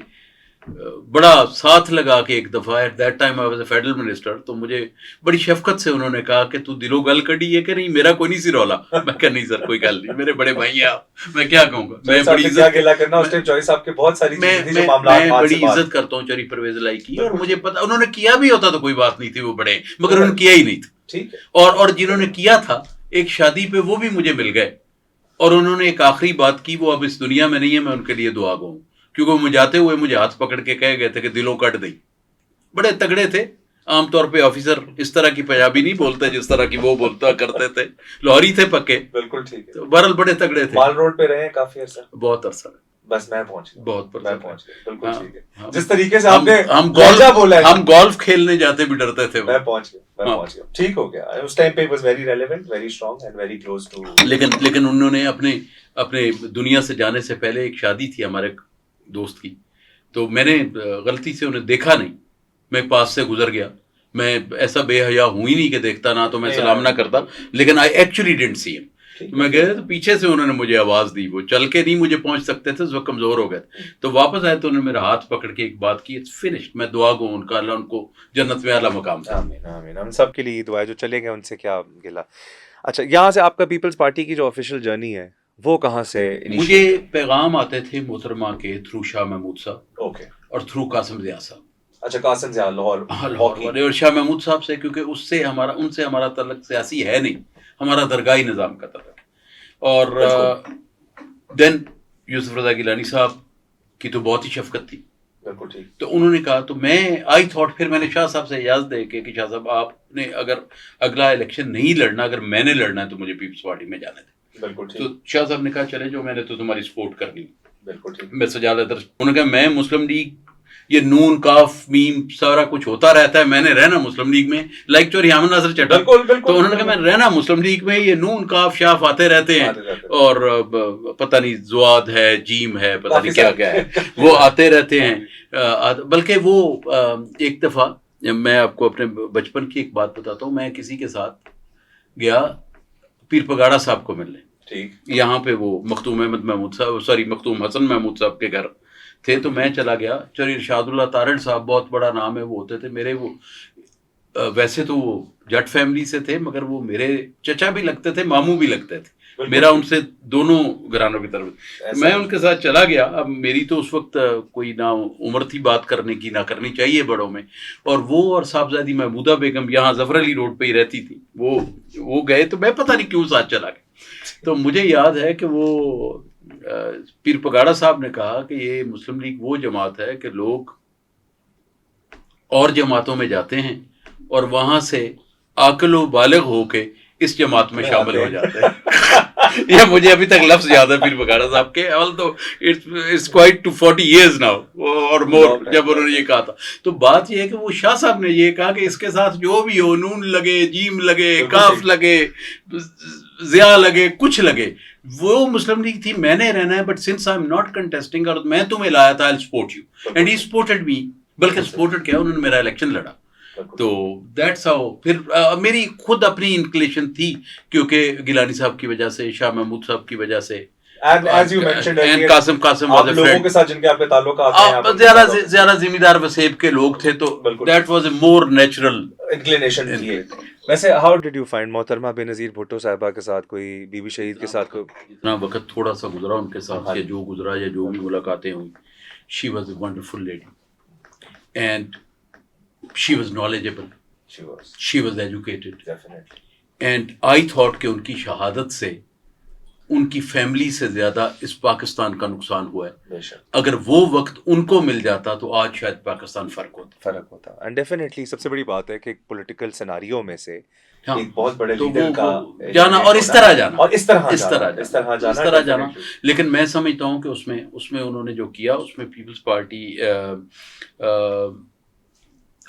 بڑا ساتھ لگا کے ایک دفعہ at that time I was a federal minister, تو مجھے بڑی شفقت سے انہوں نے کہا کہ تو دلو گل کڑی ہے کہ نہیں, میرا کوئی نہیں سی رولا. میں کہا نہیں سر کوئی گل نہیں, میرے بڑے بھائی ہیں آپ, میں کیا کہوں گا. میں بڑی عزت کرتا ہوں چوری پرویز الہی کی, اور مجھے پتا انہوں نے کیا بھی ہوتا تو کوئی بات نہیں تھی, وہ بڑے مگر انہوں نے کیا ہی نہیں تھا. اور جنہوں نے کیا تھا ایک شادی پہ وہ بھی مجھے مل گئے, اور انہوں نے ایک آخری بات کی, وہ اب اس دنیا میں نہیں ہے, میں ان کے لیے دعا گو ہوں, کیونکہ وہ جاتے ہوئے مجھے ہاتھ پکڑ کے کہہ گئے تھے کہ دلوں کٹ دیں. بڑے تگڑے تھے. عام طور پہ آفیسر اس طرح کی پنجابی نہیں بولتے جس طرح کی وہ بولتا کرتے تھے, لاہوری تھے پکے.
بالکل ٹھیک ہے.
بہرحال بڑے تگڑے تھے.
مال روڈ پہ رہے کافی عرصہ. بہت عرصہ. بس میں پہنچ گیا. بہت بالکل ٹھیک ہے. جس طریقے سے آپ نے ہم
گولف کھیلنے جاتے بھی ڈرتے تھے.
میں پہنچ گیا. ٹھیک ہو گیا. اس ٹائم پہ was very relevant, very strong and very close to.
لیکن انہوں نے اپنے دنیا سے جانے سے پہلے ایک شادی تھی ہمارے دوست کی, تو میں نے غلطی سے انہیں دیکھا نہیں, میں پاس سے گزر گیا. میں ایسا بے حیا ہوں ہی نہیں کہ دیکھتا نہ تو میں سلام نہ کرتا, لیکن آئی ایکچولی ڈڈنٹ سی ہم. میں گیا تو پیچھے سے انہوں نے مجھے آواز دی, وہ چل کے نہیں مجھے پہنچ سکتے تھے, اس وقت کمزور ہو گئے تھے. تو واپس آئے تو انہوں نے میرا ہاتھ پکڑ کے ایک بات کی, اٹس فنشڈ, میں دعا گو ان کا, اللہ ان کو جنت میں اعلیٰ مقام دے.
آمین آمین. ہم سب کے لیے دعا ہے, جو چلے گئے ان سے کیا گلا. اچھا, یہاں سے آپ کا پیپلز پارٹی کی جو آفیشیل جرنی ہے وہ کہاں سے؟
مجھے پیغام آتے تھے محترمہ کے تھرو شاہ محمود صاحب,
اوکے,
اور تھرو قاسم ضیاء صاحب.
اچھا, قاسم ضیاء لاہور
والے, اور شاہ محمود صاحب سے, کیونکہ ان سے ہمارا تعلق سیاسی ہے نہیں, ہمارا درگاہی نظام کا تعلق. اور دین یوسف رضا گیلانی صاحب کی تو بہت ہی شفقت تھی.
بالکل ٹھیک.
تو انہوں نے کہا, تو میں آئی تھاٹ, پھر میں نے شاہ صاحب سے اجازت دے کے کہ شاہ صاحب آپ نے اگر اگلا الیکشن نہیں لڑنا, اگر میں نے لڑنا ہے تو مجھے پیپلز پارٹی میں جانے تھے.
بالکل ٹھیک.
تو شاہ صاحب نے کہا چلے جو, میں نے تو تمہاری سپورٹ کرنی.
بالکل ٹھیک.
میں سجاد ادر, انہوں نے کہا میں مسلم لیگ, یہ نون کاف میم سارا کچھ ہوتا رہتا ہے, میں نے رہنا مسلم لیگ میں, لائک چوری حامد ناصر چٹا. تو انہوں نے کہا میں رہنا مسلم لیگ میں, یہ نون کاف شاف آتے رہتے ہیں, اور پتہ نہیں زواد ہے, جیم ہے, پتہ نہیں کیا کیا ہے, وہ آتے رہتے ہیں. بلکہ وہ ایک دفعہ میں آپ کو اپنے بچپن کی ایک بات بتاتا ہوں, میں کسی کے ساتھ گیا پیر پگاڑا صاحب کو ملنے.
ٹھیک.
یہاں پہ وہ مختوم احمد محمود صاحب, مختوم حسن محمود صاحب کے گھر تھے. تو میں چلا گیا. چوری ارشاد اللہ تارڑ صاحب, بہت بڑا نام ہے, وہ ہوتے تھے میرے, وہ ویسے تو وہ جٹ فیملی سے تھے, مگر وہ میرے چچا بھی لگتے تھے, ماموں بھی لگتے تھے, میرا ان سے دونوں گھرانوں کی طرف. میں ان کے ساتھ چلا گیا. اب میری تو اس وقت کوئی نہ عمر تھی بات کرنے کی, نہ کرنی چاہیے بڑوں میں, اور وہ اور صاحبزادی محمودہ بیگم یہاں ظفر علی روڈ پہ ہی رہتی تھی, وہ گئے. تو میں پتہ نہیں کیوں ساتھ چلا گیا. تو مجھے یاد ہے کہ وہ پیر پگاڑا صاحب نے کہا کہ یہ مسلم لیگ وہ جماعت ہے کہ لوگ اور جماعتوں میں جاتے ہیں اور وہاں سے عاقل و بالغ ہو کے اس جماعت میں شامل ہو جاتے ہیں. یہ مجھے ابھی تک لفظ یاد ہے پیر پگاڑا صاحب کے, تو it's quite to 40 years now اور مور, جب انہوں نے یہ کہا تھا. تو بات یہ ہے کہ وہ شاہ صاحب نے یہ کہا کہ اس کے ساتھ جو بھی ہو, نون لگے, جیم لگے, کاف لگے, ضیاء لگے, کچھ لگے, وہ مسلم لیگ تھی, میں نے رہنا ہے, but since I am not contesting, اور میں تمہیں لایا تھا, I support you, and he supported me. بلکہ سپورٹڈ کیا, انہوں نے میرا الیکشن لڑا. تو دیٹس ہاؤ. پھر میری خود اپنی انکلیشن تھی, کیونکہ گیلانی صاحب کی وجہ سے, شاہ محمود صاحب کی وجہ سے, زیادہ ذمہ دار وسیب کے لوگ تھے, تو that was a more natural inclination.
ویسے ہاؤ ڈڈ یو فائنڈ محترمہ بے نظیر بھٹو صاحبہ کے ساتھ, کوئی بی بی شہید کے ساتھ کوئی
جتنا وقت تھوڑا سا گزرا ان کے ساتھ, یا جو گزرا یا جو بھی ملاقاتیں ہوئی, she was a wonderful lady, and she was knowledgeable, she was educated, definitely. And I thought کہ ان کی شہادت سے ان کی فیملی سے زیادہ اس پاکستان کا نقصان ہوا ہے. اگر وہ وقت ان کو مل جاتا تو آج شاید پاکستان فرق ہوتا.
اینڈ ڈیفینیٹلی سب سے بڑی بات ہے کہ ایک پولیٹیکل سیناریو میں سے ایک بہت بڑے لیڈر کا
جانا, اور اس طرح جانا. لیکن میں سمجھتا ہوں کہ اس میں انہوں نے جو کیا, اس میں پیپلز پارٹی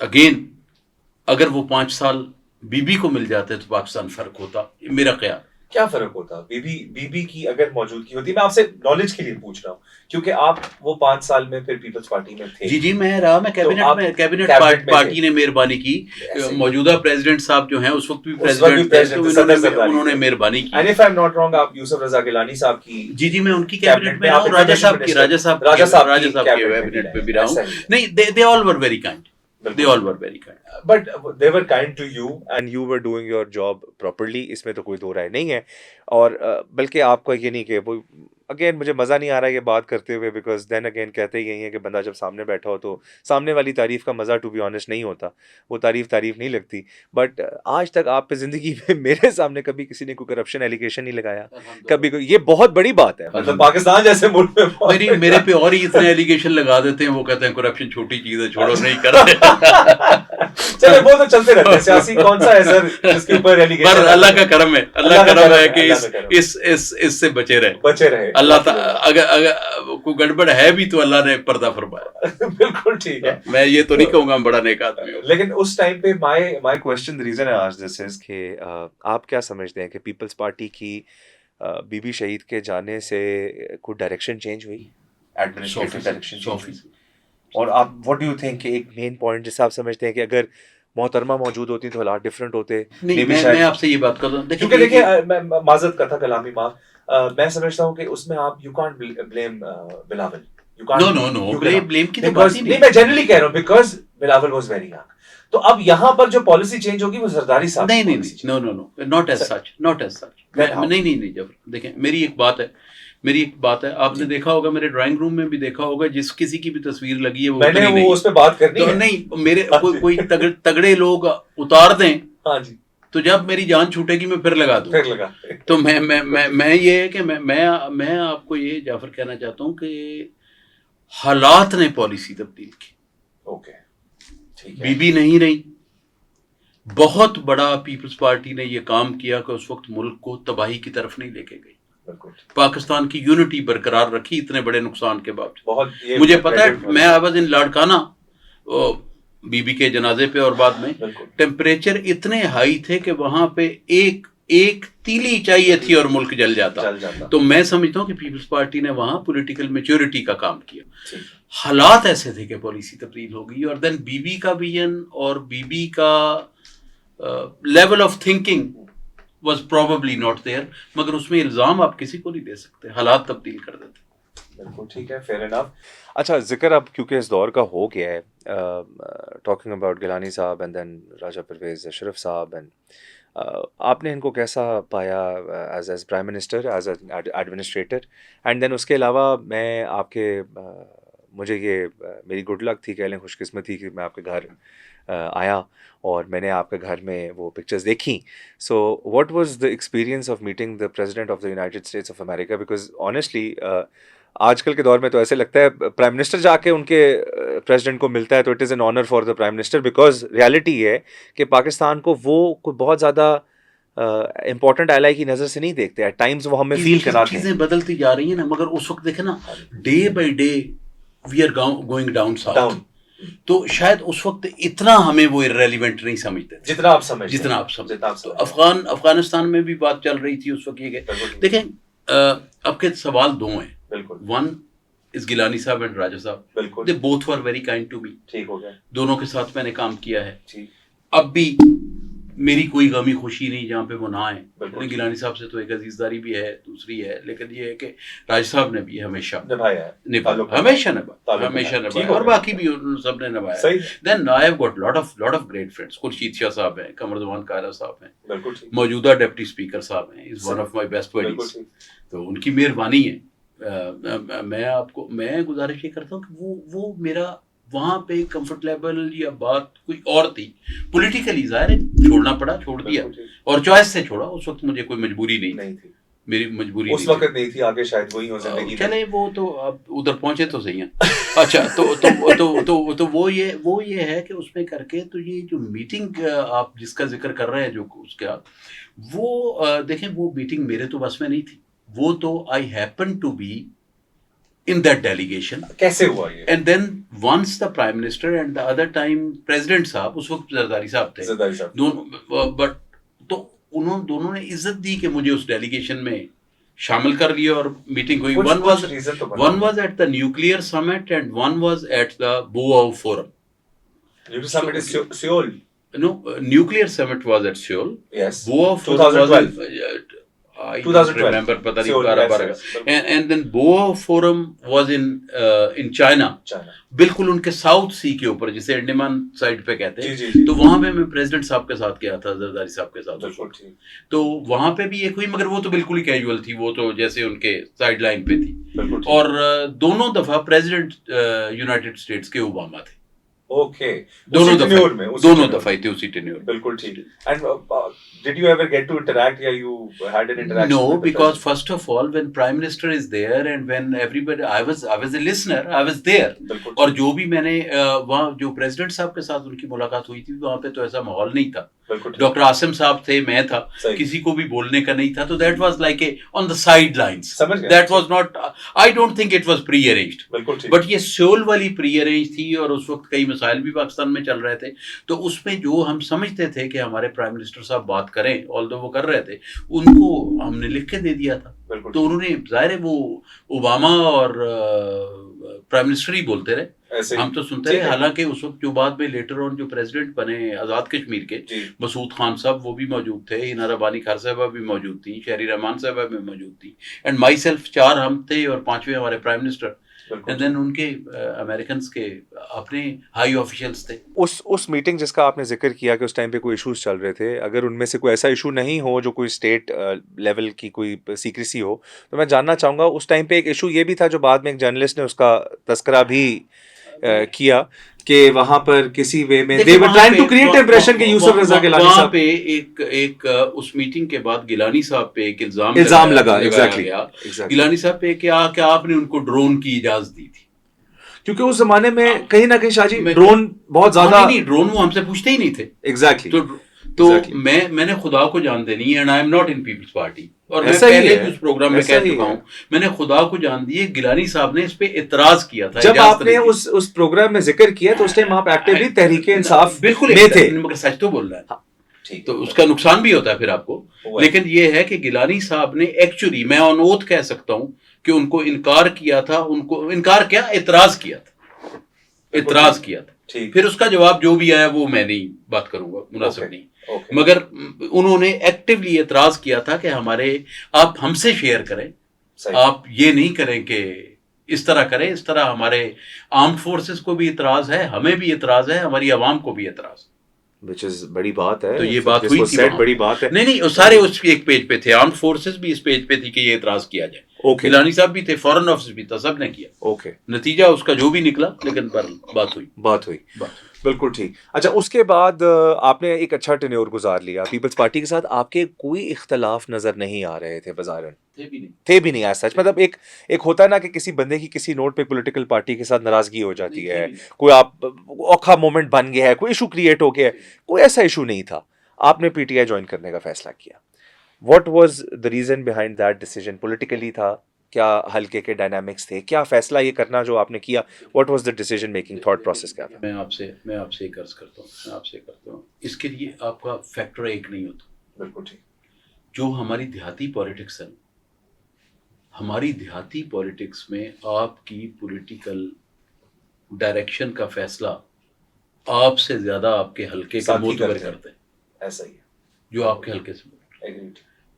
اگین, اگر وہ 5 سال بی بی کو مل جاتے تو پاکستان فرق ہوتا, میرا خیال.
کیا فرق ہوتا؟ بی بی کی اگر موجودگی ہوتی، میں آپ سے نالج کے لیے پوچھ رہا ہوں کیونکہ آپ وہ 5 سال میں پھر پیپلز پارٹی میں تھے.
جی میں رہا، میں کیبنٹ پارٹی نے مہربانی کی. موجودہ پریزیڈنٹ صاحب جو ہیں اس وقت بھی پریزیڈنٹ تھے تو انہوں نے مہربانی کی.
And if I am not wrong آپ یوسف رضا گیلانی صاحب کی.
جی میں ان کی کیبنٹ میں رہا ہوں، راجہ صاحب کے کیبنٹ میں بھی رہا ہوں. نہیں they all were very kind. They all were very kind.
But they were kind to you and you were doing your job properly. اس میں تو کوئی دو رائے نہیں ہے. اور بلکہ آپ کو یہ نہیں کہ وہ اگین مجھے مزہ نہیں آ رہا ہے یہ بات کرتے ہوئے بیکاز دین اگین کہتے ہی یہی ہے کہ بندہ جب سامنے بیٹھا ہو تو سامنے والی تعریف کا مزہ ٹو بی آنیسٹ نہیں ہوتا، وہ تعریف نہیں لگتی. بٹ آج تک آپ پہ زندگی میں میرے سامنے کبھی کسی نے کوئی کرپشن ایلیگیشن نہیں لگایا کبھی کوئی. یہ بہت بڑی بات ہے. مطلب پاکستان جیسے ملک میں
میرے پہ اور ہی اتنے ایلیگیشن لگا دیتے ہیں، وہ کہتے ہیں کرپشن چھوٹی چیز ہے، چھوڑو نہیں کرتے.
چلے وہ تو چلتے رہتے ہیں، سیاسی کون سا ہے سر جس کے اوپر ایلیگیشن.
پر اللہ کا کرم ہے، اللہ کا کرم ہے کہ اس سے بچے رہے. اللہ اگر کوئی گڑبڑ ہے بھی تو اللہ نے پردہ فرمایا.
بالکل ٹھیک ہے.
میں یہ تو نہیں کہوں گا بڑا نیک آدمی ہوں،
لیکن اس ٹائم پہ مائی کوسچن ریزن ہے آج دس از کہ آپ کیا سمجھتے ہیں کہ پیپلز پارٹی کی بی بی شہید کے جانے سے کوئی ڈائریکشن چینج ہوئی، ایڈمنسٹریٹو ڈائریکشن چینج ہوئی؟ اور آپ واٹ ڈو یو تھنک کہ ایک مین پوائنٹ جیسے آپ سمجھتے ہیں کہ اگر محترمہ موجود ہوتی تو حالات ڈفرینٹ ہوتے؟
نہیں میں آپ سے یہ بات کر رہا ہوں.
کیونکہ دیکھیں معذرت کا تھا کلامی معاف، میں سمجھتا ہوں کہ اس میں آپ you can't blame Bilawal.
No, blame کی تو بات ہی
نہیں. میں جنرلی کہہ رہا ہوں because Bilawal was very young. تو اب یہاں پر جو پالیسی چینج ہوگی وہ زرداری صاحب.
نہیں not as such. نہیں جب دیکھیں میری ایک بات ہے، آپ نے دیکھا ہوگا میرے ڈرائنگ روم میں بھی دیکھا ہوگا، جس کسی کی بھی تصویر لگی ہے وہ اتنی نہیں،
اس پہ بات کرنی ہے
نہیں. میرے کوئی تگڑے لوگ اتار دیں
ہاں جی،
تو جب میری جان چھوٹے گی میں پھر لگا دوں. تو میں یہ ہے کہ میں آپ کو یہ جعفر کہنا چاہتا ہوں کہ حالات نے پالیسی تبدیل کی. بی بی نہیں رہی. بہت بڑا پیپلز پارٹی نے یہ کام کیا کہ اس وقت ملک کو تباہی کی طرف نہیں لے کے گئی، پاکستان کی یونٹی برقرار رکھی اتنے بڑے نقصان کے باوجود. مجھے پتا ہے میں آواز ان لاڑکانہ بی بی کے جنازے پہ اور بعد میں ٹیمپریچر اتنے ہائی تھے کہ وہاں پہ ایک تیلی چاہیے تھی اور ملک جل جاتا. تو میں سمجھتا ہوں کہ پیپلز پارٹی نے وہاں پولیٹیکل میچورٹی کا کام کیا. حالات ایسے تھے کہ پالیسی تبدیل ہو گئی، اور دین بی بی کا ویژن اور بی بی کا level of thinking was probably not there. مگر اس میں الزام آپ کسی کو نہیں دے سکتے، حالات تبدیل کر دیتے.
بالکل ٹھیک ہے، فیئر انف. اچھا ذکر اب کیونکہ اس دور کا ہو گیا ہے، ٹاکنگ اباؤٹ گیلانی صاحب اینڈ دین راجہ پرویز اشرف صاحب، اینڈ آپ نے ان کو کیسا پایا as prime minister, as an administrator? And then اس کے علاوہ میں آپ کے مجھے یہ میری گڈ لک تھی، کہہ لیں خوش قسمتی کہ میں آپ کے گھر آیا اور میں نے آپ کے گھر میں وہ پکچرز دیکھیں. So what was the experience of meeting the president of the United States of America? Because honestly آج کل کے دور میں تو ایسے لگتا ہے پرائم منسٹر جا کے ان کے پریزیڈنٹ کو ملتا ہے تو it is an honour for the prime minister, because reality یہ ہے کہ پاکستان کو وہ کوئی بہت زیادہ امپورٹنٹ ایلائی کی نظر سے نہیں دیکھتے. ایٹ ٹائمز وہ ہمیں فیل کراتے ہیں.
چیزیں بدلتی جا رہی ہیں نا، مگر اس وقت دیکھیں نا day by day we are going down south. تو شاید اس وقت اتنا ہمیں وہ ریلیونٹ نہیں سمجھتے
جتنا آپ سمجھتے.
تو افغانستان میں بھی بات چل رہی تھی اس وقت. یہ دیکھیں اب کے سوال دو ہیں. ون از گیلانی صاحب اینڈ راجہ صاحب. They both were very kind to me. ٹھیک ہو گیا. دونوں کے ساتھ میں نے کام کیا ہے. اب بھی میری کوئی غمی خوشی نہیں جہاں پہ وہ نہ آئے. گیلانی صاحب سے تو ایک عزیزداری بھی ہے، دوسری ہے، لیکن یہ ہے کہ راج صاحب نے بھی ہمیشہ نبھایا اور باقی بھی سب نے نبھایا. Then I have got lot of great friends. Khurshid Shah Sahib ہیں، قمر زمان کائرہ صاحب ہیں، موجودہ ڈپٹی اسپیکر صاحب ہیں، is one of my best buddies. تو ان کی مہربانی ہے. میں گزارش یہ کرتا ہوں کہ وہ میرا وہاں پہ کمفرٹ لیول یا بات کوئی اور تھی. پولیٹیکلی ظاہر ہے چھوڑنا پڑا، چھوڑ دیا اور چوائس سے چھوڑا. اس وقت مجھے کوئی مجبوری نہیں تھی. میری مجبوری
اس وقت نہیں تھی، آگے شاید وہی ہو زندگی.
چلے وہ تو اب ادھر پہنچے تو صحیح ہیں. اچھا تو وہ یہ ہے کہ اس میں کر کے تو یہ جو میٹنگ آپ جس کا ذکر کر رہے ہیں جو اس کے وہ دیکھیں وہ میٹنگ میرے تو بس میں نہیں تھی. وہ تو I happen to be in that delegation.
کیسے ہوا یہ؟
And then once the prime minister and the other time president صاحب، اس وقت زرداری صاحب تھے دونوں. بٹ تو انہوں دونوں نے عزت دی کہ مجھے اس ڈیلیگیشن میں شامل کر لیا اور میٹنگ ہوئی. One was at the nuclear summit and one was at the Boao forum. No, nuclear summit was at Seoul.
Yes.
Boa Forum was I don't remember, پتہ نہیں بارہ بارہ کا. And then Boa Forum was in China. بالکل ان کے south سی کے اوپر جسے انڈیمان سائڈ پہ کہتے ہیں. تو وہاں پہ میں پریزیڈنٹ صاحب کے ساتھ گیا تھا, زرداری صاحب کے ساتھ. تو وہاں پہ بھی ایک ہوئی, مگر وہ تو بالکل ہی کیجول تھی, وہ تو جیسے ان کے سائڈ لائن پہ تھی. اور دونوں دفعہ پریزیڈنٹ یونائٹیڈ اسٹیٹس کے اوباما تھے.
اوکے,
دونوں دفعہ تھے اسی ٹینیور.
بالکل ٹھیک. And did you ever get to interact? Yeah, you had an interaction?
No, because first of all, when Prime Minister is there and when everybody, I was a listener, I was there. اور جو بھی میں نے وہاں جو president صاحب کے ساتھ ان کی ملاقات ہوئی تھی, وہاں پہ تو ایسا ماحول نہیں تھا. ڈاکٹر عاصم صاحب تھے, میں تھا, کسی کو بھی بولنے کا نہیں تھا. تو that was like a on the sidelines. That was not, I don't think it was pre arranged, but یہ سیول والی پری ارینج تھی. اور اس وقت کئی مسائل بھی پاکستان میں چل رہے تھے. تو اس میں جو ہم سمجھتے تھے کہ ہمارے پرائم منسٹر صاحب بات کریں, آلدو وہ کر رہے تھے, ان کو ہم نے لکھ کے دے دیا تھا. تو انہوں نے, ظاہر ہے وہ اوباما اور پرائم منسٹر ہی بولتے رہے, ہم تو سنتے رہے. حالانکہ اس وقت جو بعد میں لیٹر آن جو پریزیڈنٹ بنے آزاد کشمیر کے, مسعود خان صاحب وہ بھی موجود تھے, اینا ربانی خان صاحبہ بھی موجود تھیں, شہری رحمان صاحبہ بھی موجود تھیں, اینڈ مائی سیلف, 4 ہم تھے اور 5ویں ہمارے پرائم منسٹر. اینڈ دین ان کے امریکنس کے اپنے ہائی آفیشلس تھے.
اس میٹنگ جس کا آپ نے ذکر کیا کہ اس ٹائم پہ کوئی ایشوز چل رہے تھے, اگر ان میں سے کوئی ایسا ایشو نہیں ہو جو کوئی اسٹیٹ لیول کی کوئی سیکریسی ہو, تو میں جاننا چاہوں گا اس ٹائم پہ ایک ایشو یہ بھی تھا جو بعد میں ایک جرنلسٹ نے اس کا تذکرہ بھی کیا کہ وہاں پر کسی وے میں they were trying to create impression کہ یوسف رضا گیلانی صاحب,
وہاں پہ ایک اس میٹنگ کے بعد گیلانی صاحب پہ ایک الزام
لگا
گیلانی صاحب پہ کہ آپ نے ان کو ڈرون کی اجازت دی تھی.
کیونکہ اس زمانے میں کہیں نہ کہیں شاہ جی ڈرون بہت زیادہ,
نہیں ڈرون وہ ہم سے پوچھتے ہی نہیں تھے.
ایگزیکٹلی.
تو میں نے خدا کو جان دینی ہے, and I am not in people's party, اور میں پہلے بھی اس پروگرام میں کہہ چکا ہوں, میں نے خدا کو جان دی ہے. گیلانی صاحب نے اس پہ اعتراض کیا تھا.
جب آپ نے اس پروگرام میں ذکر کیا تو اس ٹائم آپ ایکٹیولی تحریک انصاف میں تھے,
مگر سچ تو بول رہا ہے, تو اس کا نقصان بھی ہوتا ہے پھر آپ کو. لیکن یہ ہے کہ گیلانی صاحب نے ایکچولی, میں آن اوتھ کہہ سکتا ہوں کہ ان کو انکار کیا تھا, اعتراض کیا تھا. پھر اس کا جواب جو بھی آیا وہ میں نہیں بات کروں گا, مناسب نہیں. مگر انہوں نے ایکٹیولی اعتراض کیا تھا کہ آپ ہم سے شیئر کریں, آپ یہ نہیں کریں کہ اس طرح کریں, اس طرح ہمارے آرمڈ فورسز کو بھی اعتراض ہے, ہمیں بھی اعتراض ہے, ہماری عوام کو بھی اعتراض ہے.
which is بڑی بات ہے.
تو یہ بات ہوئی تھی,
بڑی بات ہے.
نہیں سارے اس ایک پیج پہ تھے, آرمڈ فورسز بھی اس پیج پہ تھی کہ یہ اعتراض کیا جائے. گیلانی صاحب بھی تھے, فارن آفس بھی تھا, سب نے کیا.
اوکے,
نتیجہ اس کا جو بھی نکلا, لیکن بات ہوئی.
بالکل ٹھیک. اچھا, اس کے بعد آپ نے ایک اچھا ٹینیور گزار لیا پیپلز پارٹی کے ساتھ. آپ کے کوئی اختلاف نظر نہیں آ رہے تھے بظاہراً, تھے بھی نہیں ایسا سچ. مطلب ایک ہوتا ہے نا کہ کسی بندے کی کسی نوٹ پہ پولیٹیکل پارٹی کے ساتھ ناراضگی ہو جاتی ہے, کوئی آپ اوکھا مومنٹ بن گیا ہے, کوئی ایشو کریٹ ہو گیا ہے. کوئی ایسا ایشو نہیں تھا. آپ نے پی ٹی آئی جوائن کرنے کا فیصلہ کیا. What was the reason behind that decision? Politically تھا, کیا حلقے کے ڈائنامکس تھے, کیا فیصلہ یہ کرنا جو آپ نے کیا, what was the decision making thought process کیا تھا؟
میں آپ سے ایک عرض کرتا ہوں, اس کے لیے آپ کا فیکٹر ایک نہیں ہوتا.
بالکل ٹھیک.
جو ہماری دیہاتی پالیٹکس ہے, ہماری دیہاتی پالیٹکس میں آپ کی پولیٹیکل ڈائریکشن کا فیصلہ آپ سے زیادہ آپ کے حلقے کا معتبر کرتے ہیں.
ایسا ہی ہے
جو آپ کے حلقے سے.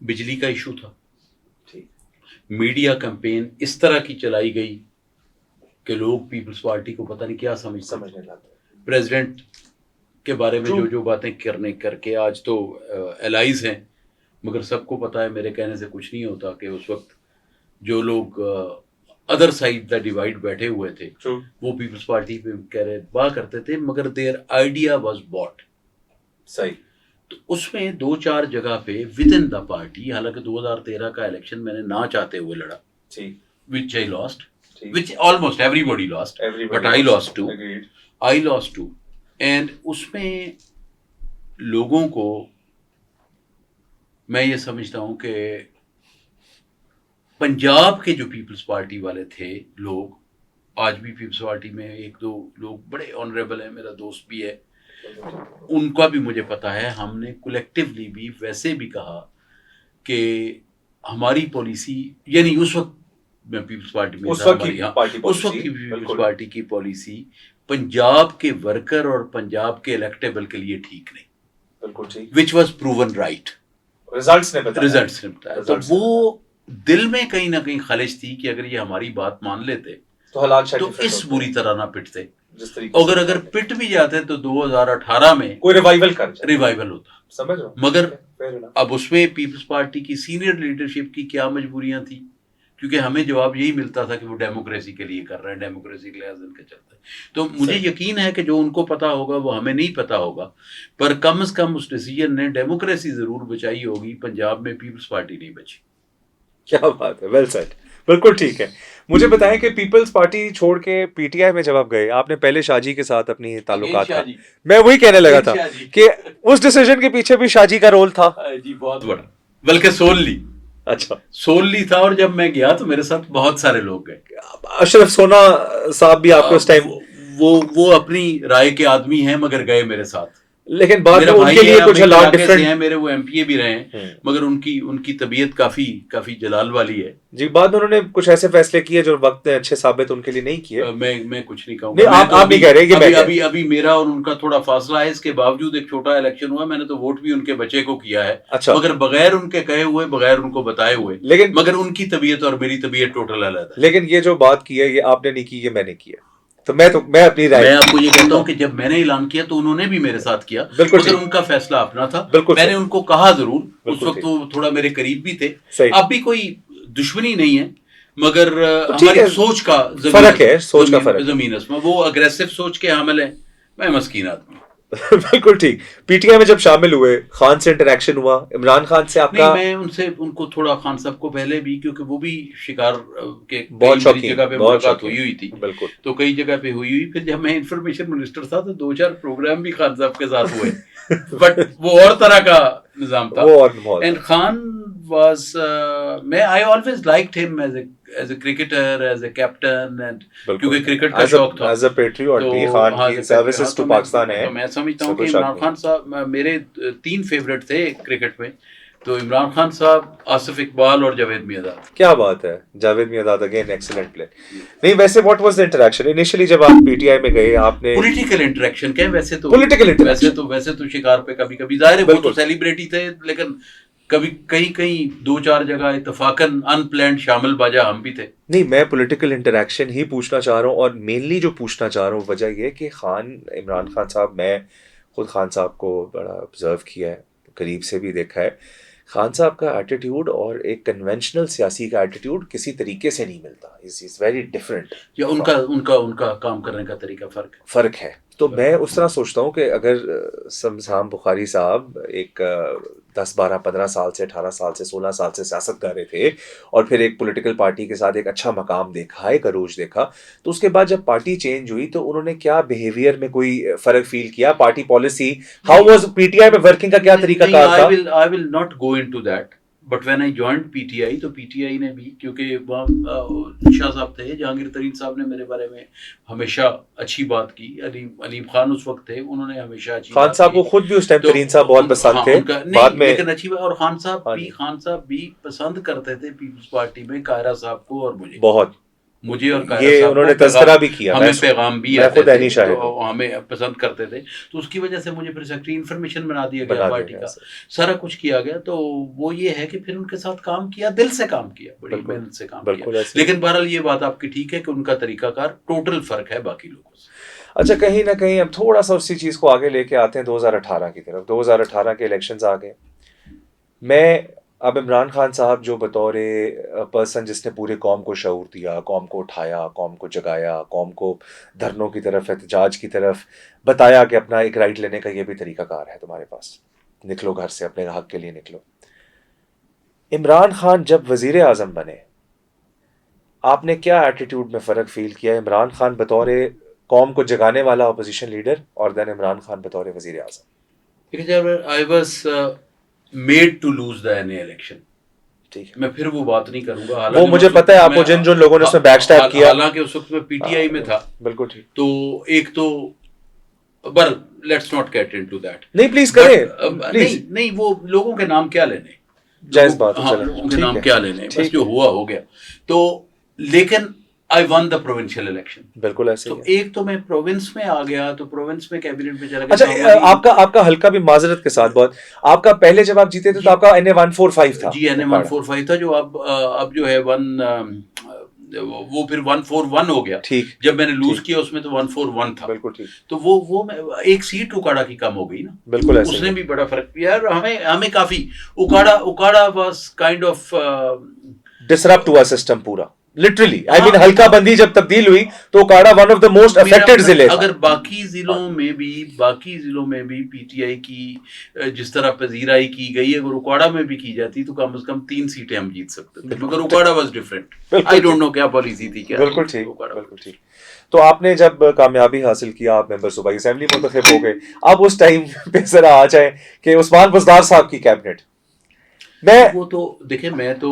بجلی کا ایشو تھا, میڈیا کمپین اس طرح کی چلائی گئی کہ لوگ پیپلز پارٹی کو پتہ نہیں کیا سمجھنے لگے. پریزیڈنٹ کے بارے میں جو باتیں کر کے آج تو الائز ہیں, مگر سب کو پتہ ہے میرے کہنے سے کچھ نہیں ہوتا کہ اس وقت جو لوگ ادر سائڈ دا ڈیوائڈ بیٹھے ہوئے تھے وہ پیپلز پارٹی پہ کہہ رہے با کرتے تھے, مگر دیئر آئیڈیا واز باٹ.
صحیح.
تو اس میں 2-4 جگہ پہ ود ان دا پارٹی, حالانکہ 2013 کا الیکشن میں نے نہ چاہتے ہوئے لڑا, which I lost, which almost everybody lost, but I lost too. And اس میں لوگوں کو میں یہ سمجھتا ہوں کہ پنجاب کے جو پیپلز پارٹی والے تھے لوگ, آج بھی پیپلز پارٹی میں 1-2 لوگ بڑے آنریبل ہیں, میرا دوست بھی ہے, ان کا بھی مجھے پتا ہے. ہم نے کولیکٹیولی بھی ویسے بھی کہا کہ ہماری پالیسی, یعنی اس وقت میں پیپلز پارٹی میں تھا, اس وقت کی پیپلز پارٹی کی پالیسی پنجاب کے ورکر اور پنجاب کے الیکٹیبل کے لیے ٹھیک نہیں,
بالکل ٹھیک,
which was proven right,
results نے بتایا.
تو وہ دل میں کہیں نہ کہیں خلش تھی کہ اگر یہ ہماری بات مان لیتے تو اس بری طرح نہ پٹتے, اگر پٹ بھی جاتے تو 2018 میں
کوئی
ریوائول ہوتا.
سمجھ رہا ہوں,
مگر اب اس میں پیپلز پارٹی کی سینئر لیڈرشپ کی کیا مجبوریاں تھیں, کیونکہ ہمیں جواب یہی ملتا تھا کہ وہ ڈیموکریسی کے لیے کر رہے ہیں, ڈیموکریسی کے لحاظ ان کے چلتا ہے. تو مجھے یقین ہے کہ جو ان کو پتا ہوگا وہ ہمیں نہیں پتا ہوگا, پر کم از کم اس ڈیسیجن نے ڈیموکریسی ضرور بچائی ہوگی, پنجاب میں پیپلز پارٹی نہیں بچی.
کیا بات ہے, ویل سیڈ, بالکل ٹھیک ہے. مجھے بتائیں کہ پیپلز پارٹی چھوڑ کے پی ٹی آئی میں جب آپ گئے, آپ نے پہلے شاہ جی کے ساتھ اپنی تعلقات تھا, میں وہی کہنے لگا تھا کہ اس ڈیسیجن کے پیچھے بھی شاہ جی کا رول تھا.
جی بہت بڑا, بلکہ سوللی.
اچھا,
سوللی تھا. اور جب میں گیا تو میرے ساتھ بہت سارے لوگ گئے.
اشرف سونا صاحب بھی آپ کو اس ٹائم,
وہ اپنی رائے کے آدمی ہیں مگر گئے میرے ساتھ,
لیکن بعد میں ان کے لیے کچھ حالات ڈفرنٹ
ہیں. میرے وہ ایم پی اے بھی رہے ہیں, مگر ان کی طبیعت کافی جلال والی ہے.
جی, بعد میں انہوں نے کچھ ایسے فیصلے کیے جو وقت اچھے ثابت ان کے لیے نہیں کیے.
میں کچھ نہیں کہوں گا,
آپ نہیں کہہ رہے.
ابھی میرا اور ان کا تھوڑا فاصلہ ہے, اس کے باوجود ایک چھوٹا الیکشن ہوا, میں نے تو ووٹ بھی ان کے بچے کو کیا ہے, مگر بغیر ان کے کہے ہوئے, بغیر ان کو بتائے ہوئے. لیکن مگر ان کی طبیعت اور میری طبیعت ٹوٹل الگ ہے.
لیکن یہ جو بات کی ہے یہ آپ نے نہیں کی, یہ میں نے کی ہے. تو میں اپنی رائے,
میں آپ کو یہ کہتا ہوں کہ جب میں نے اعلان کیا تو انہوں نے بھی میرے ساتھ کیا, مگر ان کا فیصلہ اپنا تھا. میں نے ان کو کہا ضرور, اس وقت وہ تھوڑا میرے قریب بھی تھے. اب بھی کوئی دشمنی نہیں ہے, مگر ہماری سوچ کا
فرق ہے, سوچ کا فرق,
زمین آسمان. وہ اگریسو سوچ کے حامل ہیں, میں مسکین آدمی.
بالکل ٹھیک. پی ٹی آئی میں جب شامل ہوئے, خان سے انٹریکشن ہوا, عمران خان سے آپ کا؟
میں ان کو تھوڑا, خان صاحب کو پہلے بھی, کیونکہ وہ بھی شکار کے
بہت
جگہ پہ ملاقات ہوئی تھی.
بالکل,
تو کئی جگہ پہ ہوئی. پھر جب میں انفارمیشن منسٹر تھا تو 2-4 پروگرام بھی خان صاحب کے ساتھ ہوئے, بٹ وہ اور طرح کا نظام تھا. And Khan was, I always liked him as a cricketer, as a captain, and کیونکہ کرکٹ کا شوق تھا.
As a patriot بھی خان کی سروسز ٹو پاکستان ہے.
تو میں سمجھتا ہوں کہ عمران خان صاحب میرے 3 فیوریٹ تھے کرکٹ میں, تو عمران خان صاحب, آصف اقبال اور جاوید میاں.
کیا بات ہے, جاوید میاں اگین ایکسلنٹ پلے. نہیں ویسے what was the interaction initially جب آپ پی ٹی آئی میں گئے؟ آپ نے
پولیٹیکل انٹریکشن کیا, ویسے تو شکار پہ کبھی کبھی ظاہر ہے وہ تو سیلیبریٹی تھے, لیکن کبھی کہیں 2-4 جگہ اتفاقاً ان پلانڈ شامل باجا ہم بھی تھے.
نہیں, میں پولیٹیکل انٹریکشن ہی پوچھنا چاہ رہا ہوں, اور مینلی جو پوچھنا چاہ رہا ہوں وجہ یہ کہ عمران خان صاحب, میں خود خان صاحب کو بڑا آبزرو کیا ہے, قریب سے بھی دیکھا ہے. خان صاحب کا ایٹیٹیوڈ اور ایک کنونشنل سیاسی کا ایٹیٹیوڈ کسی طریقے سے نہیں ملتا. Is very different.
یا ان کا کام کرنے کا طریقہ
فرق ہے. تو میں اس طرح سوچتا ہوں کہ اگر سمسام بخاری صاحب ایک 10, 12, 15 سال سے 18 سال سے 16 سال سے سیاست کر رہے تھے, اور پھر ایک پولیٹیکل پارٹی کے ساتھ ایک اچھا مقام دیکھا, ایک عروج دیکھا, تو اس کے بعد جب پارٹی چینج ہوئی تو انہوں نے کیا بیہیویئر میں کوئی فرق فیل کیا؟ Party policy, how was P T I میں ورکنگ کا کیا طریقہ کار تھا؟
I will not go into that. But when I joined P T I, تو پی ٹی آئی نے بھی, کیونکہ وہاں شاہ صاحب تھے, جہانگیر ترین صاحب نے میرے بارے میں ہمیشہ اچھی بات کی. علیم خان اس وقت تھے, انہوں نے ہمیشہ اچھی
خان صاحب کو خود بھی اس ٹائم ترین صاحب بہت پسند تھے بعد میں,
لیکن اچھی بات. اور خان صاحب بھی پسند کرتے تھے پیپلز پارٹی میں قاہرہ صاحب کو, اور مجھے اور
یہ انہوں نے تذکرہ بھی کیا,
ہمیں پیغام بھی
میں خود عینی شاہد ہوں,
ہمیں پسند کرتے تھے. تو اس کی وجہ سے مجھے پھر سیکرٹری انفارمیشن بنا دیا گیا پارٹی کا, سارا کچھ کیا گیا. تو وہ یہ ہے کہ پھر ان کے ساتھ کام کیا, دل سے کام کیا, بڑی محنت سے کام کیا. لیکن بہرحال یہ بات آپ کی ٹھیک ہے کہ ان کا طریقہ کار ٹوٹل فرق ہے باقی لوگوں سے.
اچھا, کہیں نہ کہیں اب تھوڑا سا اسی چیز کو آگے لے کے آتے ہیں 2018 کی طرف. 2018 کے الیکشنز آ گئے. میں اب عمران خان صاحب جو بطور پرسن جس نے پورے قوم کو شعور دیا, قوم کو اٹھایا, قوم کو جگایا, قوم کو دھرنوں کی طرف, احتجاج کی طرف بتایا کہ اپنا ایک رائٹ لینے کا یہ بھی طریقہ کار ہے تمہارے پاس, نکلو گھر سے, اپنے حق کے لیے نکلو. عمران خان جب وزیر اعظم بنے, آپ نے کیا ایٹیٹیوڈ میں فرق فیل کیا؟ عمران خان بطور قوم کو جگانے والا اپوزیشن لیڈر, اور دین عمران خان بطور وزیر اعظم.
I was made to lose the NA election. میں پھر وہ بات نہیں کروں گا.
وہ مجھے پتا ہے آپ کو جن لوگوں نے اس میں بیک سٹیپ کیا,
حالانکہ اس وقت میں پی ٹی آئی میں تھا.
بالکل ٹھیک.
تو ایک تو but let's not get into that.
نہیں پلیز کریں
نہیں وہ لوگوں کے نام کیا لینے,
جائز بات ہے,
ہاں لوگوں کے نام کیا لینے, بس جو ہوا ہو گیا. تو لیکن I won the provincial election.
بالکل ایسے
تو ایک تو میں پروونس میں آ گیا, تو پروونس میں کیبنٹ میں چلا گیا.
اچھا آپ کا حلقہ بھی معذرت کے ساتھ بہت, آپ کا پہلے جب آپ جیتے تھے تو آپ کا NA 145 تھا.
جی NA 145 تھا, جو اب جو ہے وہ پھر 141 ہو گیا.
ٹھیک,
جب میں نے لوز کیا اس میں تو 141 تھا.
بالکل ٹھیک.
تو وہ ایک سیٹ اکاڑا کی کم ہو گئی نا.
بالکل ایسے
اس نے بھی بڑا فرق کیا. ہمیں کافی Okara was kind of
disrupt ہوا سسٹم پورا. لٹرلی آئی مین حلقہ بندی جب تبدیل ہوئی تو Okara one of the most affected ضلع.
اگر باقی ضلعوں میں بھی پی ٹی آئی کی جس طرح پذیرائی کی گئی, اگر اکاڑا میں بھی کی جاتی تو کم از کم 3 سیٹیں ہم جیت سکتے تھے, مگر Okara was different. I don't know کیا پالیسی تھی کیا.
بالکل ٹھیک, بالکل ٹھیک. تو آپ نے جب کامیابی حاصل کیا, آپ ممبر صوبائی اسمبلی منتخب ہو گئے. اب اس ٹائم پہ ذرا آ جائیں کہ عثمان بزدار صاحب کی کیبنٹ.
وہ تو دیکھیں, میں تو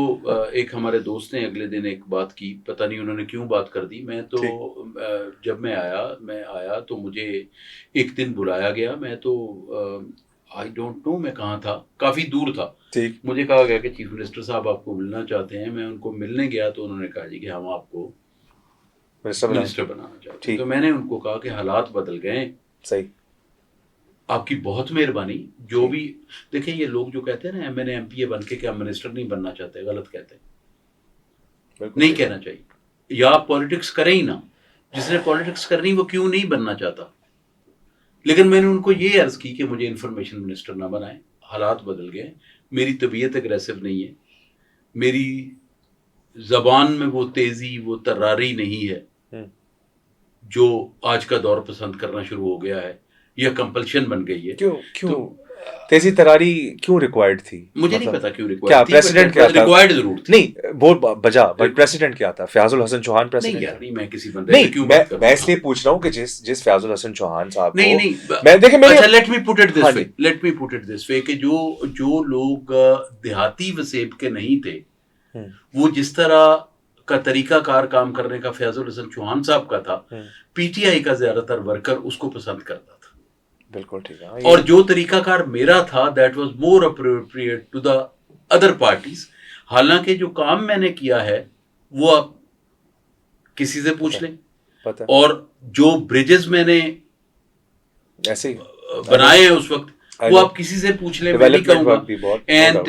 ایک ہمارے دوست نے اگلے دن ایک بات کی, پتہ نہیں انہوں نے کیوں بات کر دی. میں تو جب میں آیا تو مجھے ایک دن بلایا گیا. میں تو آئی ڈونٹ نو میں کہاں تھا, کافی دور تھا. مجھے کہا گیا کہ چیف منسٹر صاحب آپ کو ملنا چاہتے ہیں. میں ان کو ملنے گیا تو انہوں نے کہا جی کہ ہم آپ کو منسٹر بنانا چاہتے ہیں. تو میں نے ان کو کہا کہ حالات بدل گئے,
صحیح,
آپ کی بہت مہربانی. جو بھی دیکھیں, یہ لوگ جو کہتے ہیں نا MNA MPA بن کے کہ ہم منسٹر نہیں بننا چاہتے, غلط کہتے ہیں. نہیں کہنا چاہیے. یا آپ پالیٹکس کریں ہی نہ. جس نے پالیٹکس کرنی وہ کیوں نہیں بننا چاہتا. لیکن میں نے ان کو یہ عرض کی کہ مجھے انفارمیشن منسٹر نہ بنائیں, حالات بدل گئے. میری طبیعت اگریسو نہیں ہے, میری زبان میں وہ تیزی وہ تراری نہیں ہے جو آج کا دور پسند کرنا شروع ہو گیا ہے, یہ کمپلشن بن گئی ہے.
کیوں تیزی تراری کیوں ریکوائرڈ تھی؟
مجھے نہیں پتا کیوں
ریکوائرڈ تھی. پریزیڈنٹ کیا تھا؟
ریکوائرڈ ضرور تھی.
نہیں وہ بجا, بٹ پریزیڈنٹ کیا تھا؟ فیاض الحسن چوہان پریزیڈنٹ.
نہیں یار, نہیں میں کسی بندے سے کیوں بات کر رہا ہوں.
میں اس لیے پوچھ رہا ہوں کہ جس فیاض الحسن چوہان صاحب
نہیں
میں دیکھیں
اچھا let me put it this وے کہ جو لوگ دیہاتی وسیب کے نہیں تھے, وہ جس طرح کا طریقہ کار کام کرنے کا فیاض الحسن چوہان صاحب کا تھا, پی ٹی آئی کا زیادہ تر ورکر اس کو پسند کرتا تھا.
بالکل ٹھیک ہے.
اور جو طریقہ کار میرا تھا that was more appropriate to the other parties. حالانکہ جو کام میں نے کیا ہے وہ آپ کسی سے پوچھ لیں, اور جو بریجز میں نے
ایسے
بنائے ہیں اس وقت وہ آپ کسی سے پوچھ لیں, میں نہیں کہوں گا. اینڈ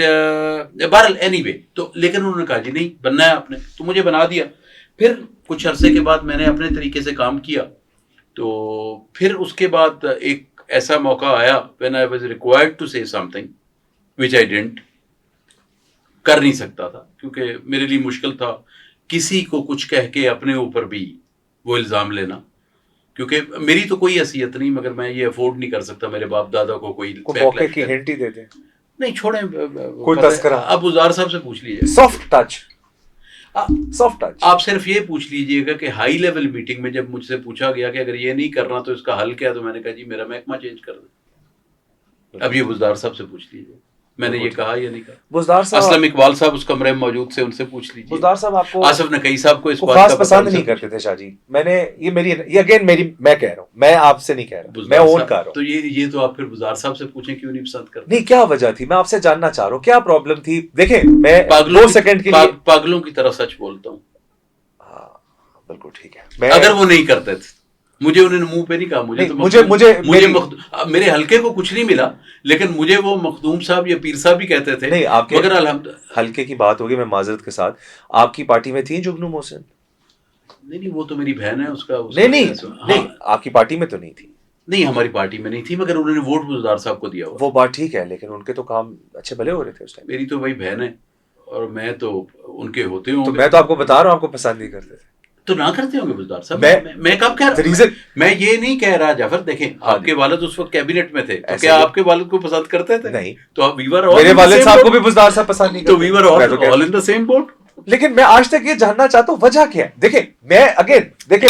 بہرحال اینی وے, تو لیکن انہوں نے کہا جی نہیں بننا ہے آپ نے, تو مجھے بنا دیا. پھر کچھ عرصے کے بعد میں نے اپنے طریقے سے کام کیا. تو پھر اس کے بعد ایک ایسا موقع آیا when I was required to say something which I didn't. کر نہیں سکتا تھا کیونکہ میرے لیے مشکل تھا کسی کو کچھ کہہ کے اپنے اوپر بھی وہ الزام لینا, کیونکہ میری تو کوئی حیثیت نہیں, مگر میں یہ افورڈ نہیں کر سکتا میرے باپ دادا کو کوئی
موقع کی ہنٹ ہی دے دیں.
نہیں چھوڑیں,
کوئی تذکرہ
آپ وزار صاحب سے پوچھ لیجیے.
Soft touch.
آپ صرف یہ پوچھ لیجئے گا کہ ہائی لیول میٹنگ میں جب مجھ سے پوچھا گیا کہ اگر یہ نہیں کرنا تو اس کا حل کیا, تو میں نے کہا جی میرا محکمہ چینج کر دیں. اب یہ بزدار صاحب سے پوچھ لیجیے میں نے یہ کہا یا نہیں کہا.
بزدار صاحب,
اسلم اقبال صاحب اس کمرے میں موجود تھے, ان سے پوچھ لیجیے.
بزدار صاحب آپ کو
آصف نقی صاحب کو اس بات
کا پسند نہیں کرتے تھے شاہ جی. میں نے یہ اگین میں کہہ رہا ہوں, میں آپ سے نہیں کہہ رہا ہوں, میں اون کر رہا ہوں.
تو یہ تو آپ پھر بزدار صاحب سے پوچھیں کیوں نہیں پسند کرتے.
نہیں کیا وجہ تھی, میں آپ سے جاننا چاہ رہا ہوں کیا پرابلم تھی. دیکھیں میں 2 سیکنڈ کے لیے
پاگلوں کی طرح سچ بولتا ہوں.
بالکل ٹھیک ہے.
اگر وہ نہیں کرتے تھے, مجھے انہوں نے منہ پہ نہیں کہا, مجھے میرے حلقے کو کچھ نہیں ملا, لیکن مجھے وہ مخدوم صاحب یا پیر صاحب بھی کہتے تھے.
نہیں آپ کے
مگر الحمد
حلقے کی بات ہوگی, میں معذرت کے ساتھ, آپ کی پارٹی میں تھی جگنو محسن؟
نہیں وہ تو میری بہن ہے, اس کا
نہیں آپ کی پارٹی میں تو نہیں تھی.
نہیں ہماری پارٹی میں نہیں تھی, مگر انہوں نے ووٹ بزدار صاحب کو دیا.
وہ بات ٹھیک ہے, لیکن ان کے تو کام اچھے بھلے ہو رہے تھے اس ٹائم.
میری تو وہی بہن ہے اور میں تو ان کے ہوتے ہوں.
تو میں تو آپ کو بتا رہا ہوں آپ کو پسند نہیں کرتے تھے.
تو نہ کرتے ہوں گے بزدار صاحب. میں کب کہہ رہا ہوں, میں یہ نہیں کہہ رہا جعفر. دیکھیں آپ کے والد اس وقت کیبنٹ میں تھے, تو کیا آپ کے والد کو پسند کرتے تھے؟
نہیں.
تو
میرے والد صاحب کو بھی بزدار صاحب پسند نہیں کرتے.
تو وی ور آل ان دی سیم بوٹ.
لیکن میں آج تک یہ جاننا چاہتا ہوں وجہ کیا ہے. دیکھیں میں اگین دیکھیں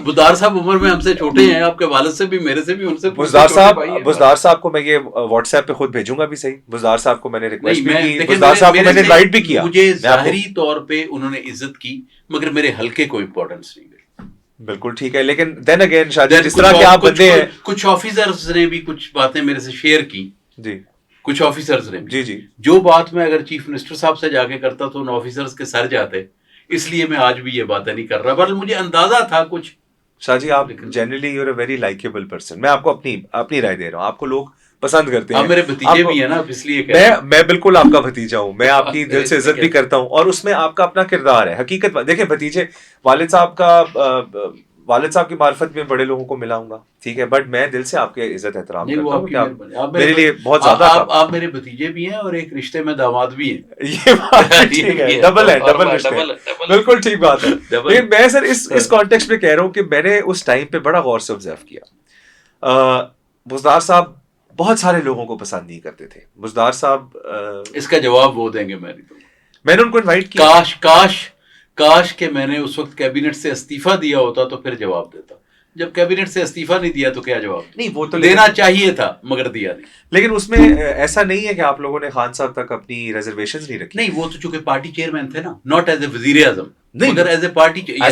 بزدار صاحب عمر میں ہم سے چھوٹے ہیں, آپ کے والد سے بھی میرے سے بھی, ان سے.
بزدار صاحب کو میں یہ واٹس ایپ پہ خود بھیجوں گا بھی صحیح. بزدار صاحب کو میں نے ریکویسٹ بھی کی, بزدار صاحب کو میں نے انوائٹ بھی کیا.
مجھے ظاہری طور پہ انہوں نے عزت کی, مگر میرے حلقے کو امپورٹنس نہیں ملی.
بالکل ٹھیک ہے, لیکن دین اگین شاہ جی جس طرح کے آپ بندے ہیں,
کچھ آفیسرز نے بھی کچھ باتیں میرے سے شیئر کی,
جی
کچھ آفیسرز نے بھی,
جی جی
جو بات میں اگر چیف منسٹر صاحب سے جا کے کرتا تو ان آفیسرز کے سر جاتے, اس لیے میں آج بھی یہ باتیں نہیں کر رہا, بل مجھے اندازہ تھا کچھ.
شاہ جی آپ generally you are a very likeable person, میں آپ کو اپنی رائے دے رہا ہوں, آپ کو لوگ پسند کرتے ہیں,
آپ میرے بھتیجے بھی ہیں نا, اس لیے
میں بالکل آپ کا بھتیجا ہوں, میں آپ کی دل سے عزت بھی کرتا ہوں, اور اس میں آپ کا اپنا کردار ہے. حقیقت دیکھیں بھتیجے, والد صاحب کی معرفت میں بڑے لوگوں کو ملا ہوں گا, ٹھیک ہے, بٹ میں دل سے آپ کے عزت احترام کرتا ہوں, کہ میرے لیے بہت زیادہ
آپ میرے بھتیجے بھی ہیں اور ایک رشتے میں داماد بھی ہیں.
یہ بات ٹھیک ہے, ڈبل رشتے, بالکل ٹھیک بات ہے. لیکن میں سر اس کانٹیکسٹ میں کہہ رہا ہوں کہ میں نے اس ٹائم پہ بڑا غور سے آبزرو کیا. بزدار صاحب بہت سارے لوگوں کو پسند نہیں کرتے تھے. بزدار صاحب,
اس کا جواب وہ دیں گے,
میں نے ان کو انوائٹ کیا.
کاش کہ میں نے اس وقت کیبنٹ سے استعفیٰ دیا ہوتا تو پھر جواب دیتا. جب کیبنٹ سے استعفیٰ نہیں دیا تو کیا جواب؟
نہیں, وہ تو
دینا چاہیے تھا مگر دیا نہیں.
لیکن اس میں ایسا نہیں ہے کہ آپ لوگوں نے خان صاحب تک اپنی ریزرویشنز نہیں رکھی.
نہیں, وہ تو چونکہ پارٹی چیئرمین تھے نا, ناٹ ایز اے وزیر اعظم, مگر ایز اے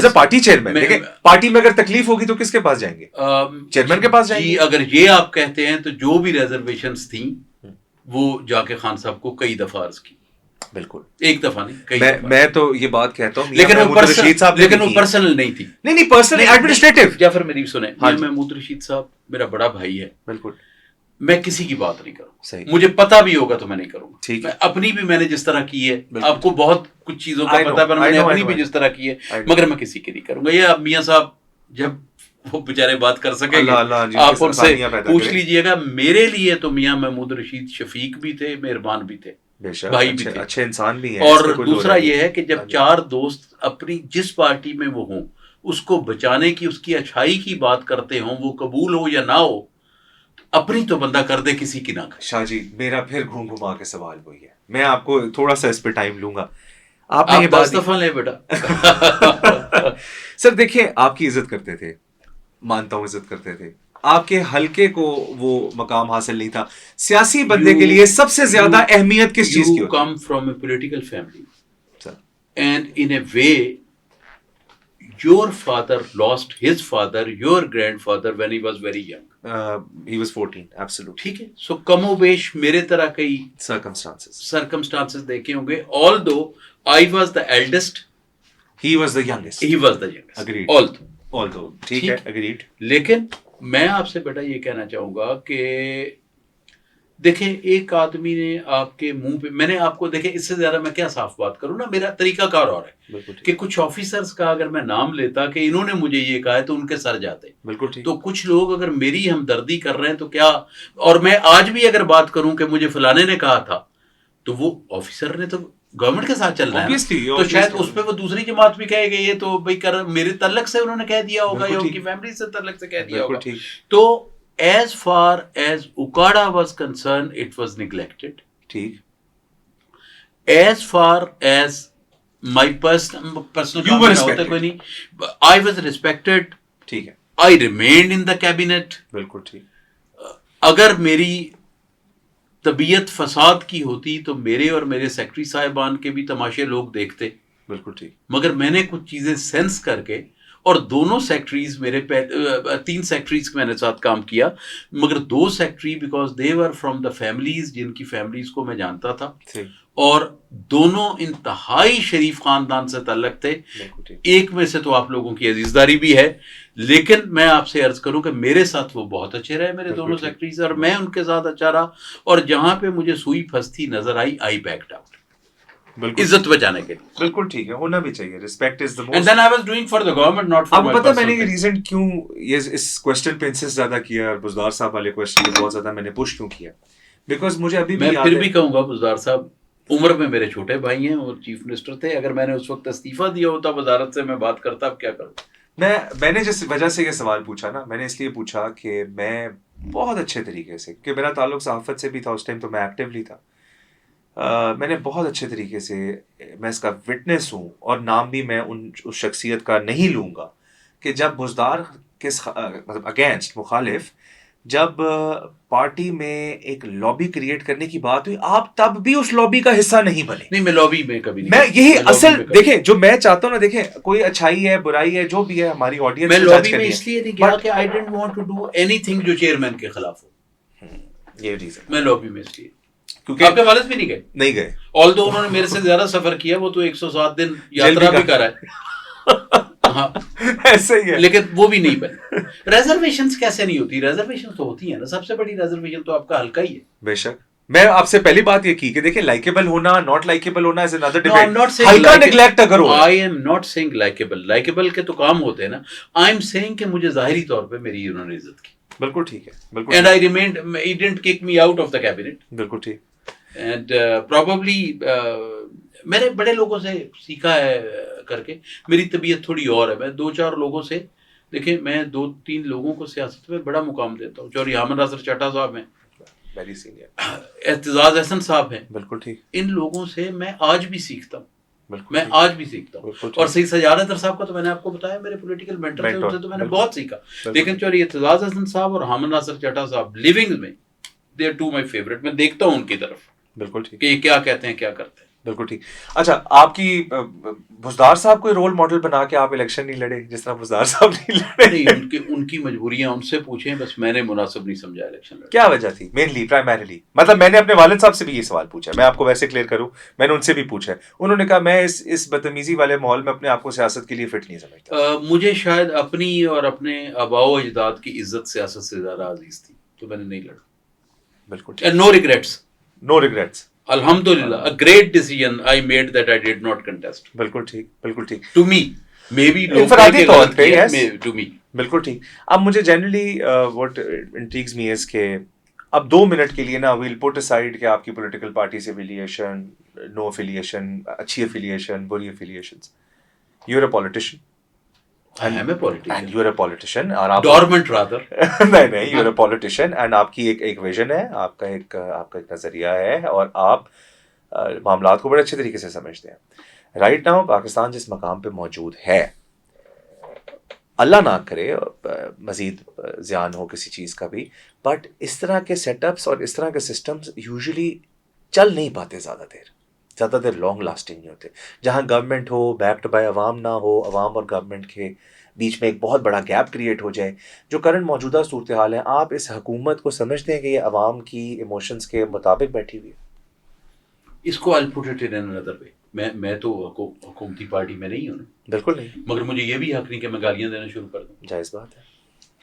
پارٹی چیئرمین. دیکھیں پارٹی میں اگر تکلیف ہوگی تو کس کے پاس جائیں گے؟ چیئرمین کے پاس جائیں گے.
جی, اگر یہ آپ کہتے ہیں تو جو بھی ریزرویشنز تھیں وہ جا کے خان صاحب کو کئی دفعہ عرض کی.
بالکل,
ایک دفعہ نہیں, کئی دفعہ.
میں تو یہ بات کہتا ہوں,
لیکن وہ پرسنل نہیں تھی.
نہیں پرسنل, ایڈمنسٹریٹو.
یا پھر میری سنیں, محمود رشید صاحب میرا بڑا بھائی ہے.
بالکل,
میں کسی کی بات نہیں کروں,
صحیح,
مجھے پتا بھی ہوگا تو میں نہیں کروں گا.
ٹھیک ہے,
اپنی بھی میں نے جس طرح کی ہے, آپ کو بہت کچھ چیزوں کا پتا ہے, پر میں نے اپنی بھی جس طرح کی ہے, مگر میں کسی کی نہیں کروں گا. یہ اب میاں صاحب جب وہ بیچارے بات کر سکیں گے آپ ان سے پوچھ لیجئے گا. میرے لیے تو میاں محمود رشید شفیق بھی تھے, مہربان بھی تھے, بھائی بھی تھے,
اچھے انسان بھی ہیں.
اور دوسرا یہ ہے کہ جب چار دوست اپنی جس پارٹی میں وہ ہوں اس کو بچانے کی, اس کی اچھائی کی بات کرتے ہوں, وہ قبول ہو یا نہ ہو, اپنی تو بندہ کر دے, کسی کی نہ کرے.
شاہ جی میرا پھر گھما کے سوال وہی ہے, میں آپ کو تھوڑا سا اس پہ ٹائم لوں گا. آپ نے یہ
10 دفعہ لے
بیٹا. سر دیکھیں, آپ کی عزت کرتے تھے, مانتا ہوں عزت کرتے تھے, آپ کے حلقے کو وہ مقام حاصل نہیں تھا. سیاسی بندے کے لیے سب سے زیادہ اہمیت کس چیز کی ہوتی ہے؟
You come from a political family, and in a way your father lost his father, your grandfather, when he was very young.
He was 14, absolutely.
ٹھیک ہے, سو کم و بیش میرے طرح کئی circumstances دیکھے ہوں گے. Although I was the eldest,
he was the youngest.
Agreed.
Although ٹھیک ہے, agreed.
لیکن میں آپ سے بیٹا یہ کہنا چاہوں گا کہ دیکھیں, ایک آدمی نے آپ کے منہ پہ, میں نے آپ کو دیکھیں, اس سے زیادہ میں کیا صاف بات کروں نا, میرا طریقہ کار اور ہے کہ کچھ آفیسرز کا اگر میں نام لیتا کہ انہوں نے مجھے یہ کہا ہے تو ان کے سر جاتے.
بالکل,
تو کچھ لوگ اگر میری ہمدردی کر رہے ہیں تو کیا, اور میں آج بھی اگر بات کروں کہ مجھے فلانے نے کہا تھا, تو وہ آفیسر نے تو گورنمنٹ کے ساتھ چل رہا ہے, تو شاید اس پہ وہ دوسری جماعت بھی کہے گی یہ تو بھائی میرے تعلق سے انہوں نے کہہ دیا ہوگا, یا ان کی فیملی سے تعلق سے کہہ دیا ہوگا. تو as far as Ukada was concerned, it was neglected.
ٹھیک.
As far as my personal
you were respected.
کوئی نہیں, I was respected.
ٹھیک ہے,
I remained in the cabinet.
بالکل ٹھیک.
اگر میری طبیعت فساد کی ہوتی تو میرے اور میرے سیکرٹری صاحبان کے بھی تماشے لوگ دیکھتے.
بالکل ٹھیک.
مگر میں نے کچھ چیزیں سینس کر کے, اور دونوں سیکٹریز میرے 3 سیکٹریز میں نے ساتھ کام کیا, مگر 2 secretary because they were from the families, جن کی فیملیز کو میں جانتا تھا, اور دونوں انتہائی شریف خاندان سے تعلق تھے. ایک میں سے تو آپ لوگوں کی عزیزداری بھی ہے, لیکن میں آپ سے عرض کروں کہ میرے ساتھ وہ بہت اچھے رہے, میرے دونوں سیکٹریز, اور میں ان کے ساتھ اچھا رہا, اور جہاں پہ مجھے سوئی پھنستی نظر آئی, آئی بیکڈ آؤٹ, عزت بچانے کے لیے.
بالکل ٹھیک ہے, ہونا بھی چاہیے. Respect is the most.
And then I was doing for the government, not for
my personal. آپ کو پتہ میں نے یہ ریزن کیوں اس کوسچن پہ انسسٹ زیادہ کیا, اور بزدار صاحب والے کوسچن پہ بہت زیادہ میں نے پش کیوں کیا, بیکاز مجھے ابھی بھی
میں پھر بھی کہوں گا, بزدار صاحب عمر میں میرے چھوٹے بھائی ہیں اور چیف منسٹر تھے. اگر میں نے اس وقت استعفیٰ دیا ہوتا وزارت سے, میں بات کرتا, اب کیا کروں.
میں نے جس وجہ سے یہ سوال پوچھا نا, میں نے اس لیے پوچھا کہ میں بہت اچھے طریقے سے, کہ میرا تعلق صحافت سے بھی تھا اس ٹائم, تو میں ایکٹیولی تھا, میں نے بہت اچھے طریقے سے, میں اس کا وٹنس ہوں, اور نام بھی میں اس شخصیت کا نہیں لوں گا, کہ جب بزدار کے مطلب اگینسٹ مخالف جب پارٹی میں ایک لابی کریٹ کرنے کی بات ہوئی آپ تب بھی اس لابی کا حصہ نہیں بنے.
نہیں میں لابی میں کبھی نہیں,
میں یہی اصل دیکھیں جو میں چاہتا ہوں نا, دیکھیں کوئی اچھائی ہے برائی ہے جو بھی ہے ہماری آڈینس
میں لابی میں اس لیے نہیں گیا کہ I don't want to do anything جو چیئرمین کے خلاف ہو.
یہ ریزن
میں لابی میں اس لیے
کیونکہ
آپ کے والد بھی نہیں
گئے
although انہوں نے میرے سے زیادہ سفر کیا, وہ تو 107 دن یاترا بھی کرا ہے ہاں
ایسے ہی ہے,
لیکن وہ بھی نہیں بنے. ریزرویشنز کیسے نہیں ہوتی؟ ریزرویشن تو ہوتی ہیں نا. سب سے بڑی ریزرویشن تو آپ کا حلقہ ہی ہے.
بے شک. میں آپ سے پہلی بات یہ کی کہ دیکھیں لائکیبل ہونا ناٹ لائکیبل ہونا از another
No, I'm not
debate.
saying
ہلکا
like-
نیگلیکٹ اگر ہو
I am not saying likable. Likable کے تو کام ہوتے ہیں نا. I'm saying کہ مجھے ظاہری طور پہ میری انہوں نے عزت کی.
بالکل ٹھیک ہے, بالکل
And I remained, he didn't kick me out of the cabinet.
بالکل ٹھیک.
And probably میں نے بڑے لوگوں سے سیکھا ہے کر کے. میری طبیعت تھوڑی اور ہے. میں 2-4 لوگوں سے دیکھیں, میں 2-3 لوگوں کو سیاست میں بڑا مقام دیتا ہوں. چوری حامد ناصر چٹا صاحب ہیں,
ویری سینئر,
اعتزاز احسن صاحب ہیں.
بالکل ٹھیک.
ان لوگوں سے میں آج بھی سیکھتا ہوں.
بالکل
میں
ٹھیک.
آج بھی سیکھتا ہوں.
بالکل ٹھیک.
اور سید سجاد اطہر صاحب کا تو میں نے آپ کو بتایا میرے پولیٹیکل مینٹر تھے, ان سے تو میں نے بہت سیکھا. لیکن چوری اعتزاز احسن صاحب اور حامد ناصر چٹا صاحب لیونگ میں they are two my favourite. میں دیکھتا ہوں ان کی طرف
بالکل ٹھیک
کہ یہ کیا کہتے ہیں کیا کرتے ہیں.
بالکل ٹھیک. اچھا آپ کی بزدار صاحب کوئی رول ماڈل بنا کے آپ الیکشن نہیں لڑے جس طرح بزدار صاحب نہیں لڑے؟
نہیں, ان کی مجبوریاں ان سے پوچھیں, بس میں نے مناسب نہیں سمجھا الیکشن لڑنا.
کیا وجہ تھی مینلی پرائمریلی؟ مطلب میں نے اپنے والد صاحب سے بھی یہ سوال پوچھا, میں آپ کو ویسے کلیئر کروں, میں نے ان سے بھی پوچھا ہے, انہوں نے کہا میں اس بدتمیزی والے ماحول میں اپنے آپ کو سیاست کے لیے فٹ نہیں سمجھتا.
مجھے شاید اپنی اور اپنے آباء و اجداد کی عزت سیاست سے زیادہ عزیز تھی, تو میں نے نہیں لڑا.
بالکل ٹھیک.
نو ریگریٹس.
نو ریگریٹس.
الحمدللہ, a great decision I made that I did not contest.
بالکل ٹھیک بالکل ٹھیک.
To me, maybe
انفرادی طور پہ
yes, to me.
بالکل ٹھیک. اب مجھے generally what intrigues me is کہ اب 2 منٹ کے لیے نا ویل پٹ اسائڈ کہ آپ کی پولیٹیکل پارٹی سے افیلیشن, نو افیلیشن, اچھی افیلیشن, بری affiliations. You are a politician.
I am a
And
politician.
you are a politician. اور آپ
Dormant rather.
نہیں you are a politician and آپ کی ایک ویژن ہے, آپ کا ایک نظریہ ہے, اور آپ معاملات کو بڑے اچھے طریقے سے سمجھتے ہیں. رائٹ ناؤ پاکستان جس مقام پہ موجود ہے, اللہ نہ کرے مزید زیان ہو کسی چیز کا بھی, بٹ اس طرح کے سیٹ اپس اور اس طرح کے سسٹمز یوزلی چل نہیں پاتے زیادہ دیر لانگ لاسٹنگ نہیں ہوتے. جہاں گورنمنٹ ہو بیکڈ بائی عوام نہ ہو, عوام اور گورنمنٹ کے بیچ میں ایک بہت بڑا گیپ کریٹ ہو جائے, جو کرنٹ موجودہ صورتحال ہے, آپ اس حکومت کو سمجھتے ہیں کہ یہ عوام کی ایموشنز کے مطابق بیٹھی ہوئی ہے؟
اس کو I'll put it in another way. میں تو حکومتی پارٹی میں نہیں ہوں,
بالکل نہیں,
مگر مجھے یہ بھی حق نہیں کہ میں گالیاں دینا شروع کر دوں.
جائز بات ہے,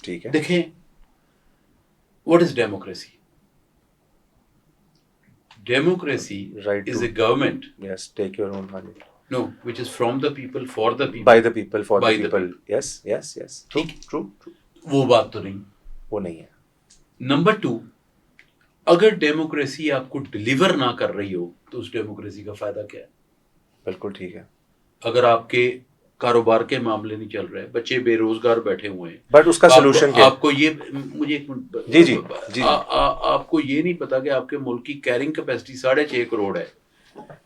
ٹھیک ہے.
دیکھیں, what is democracy? Democracy
Right
is
to-
a government,
Yes, take your own money.
no, which is from the people, for the people.
By the people, for
By
the
the
people. Yes. True,
ٹھیک.
true.
وہ بات تو نہیں.
وہ نہیں ہے.
Number 2, اگر democracy آپ کو ڈلیور نہ کر رہی ہو تو اس ڈیموکریسی کا فائدہ کیا ہے؟
بالکل ٹھیک ہے.
اگر آپ کے کاروبار کے معاملے نہیں چل رہے, بچے بے روزگار بیٹھے ہوئے ہیں,
بٹ اس کا سولوشن کیا؟
آپ کو یہ, مجھے ایک منٹ,
جی.
آپ کو یہ نہیں پتا کہ آپ کے ملک کی کیرنگ کیپیسٹی 6.5 کروڑ ہے,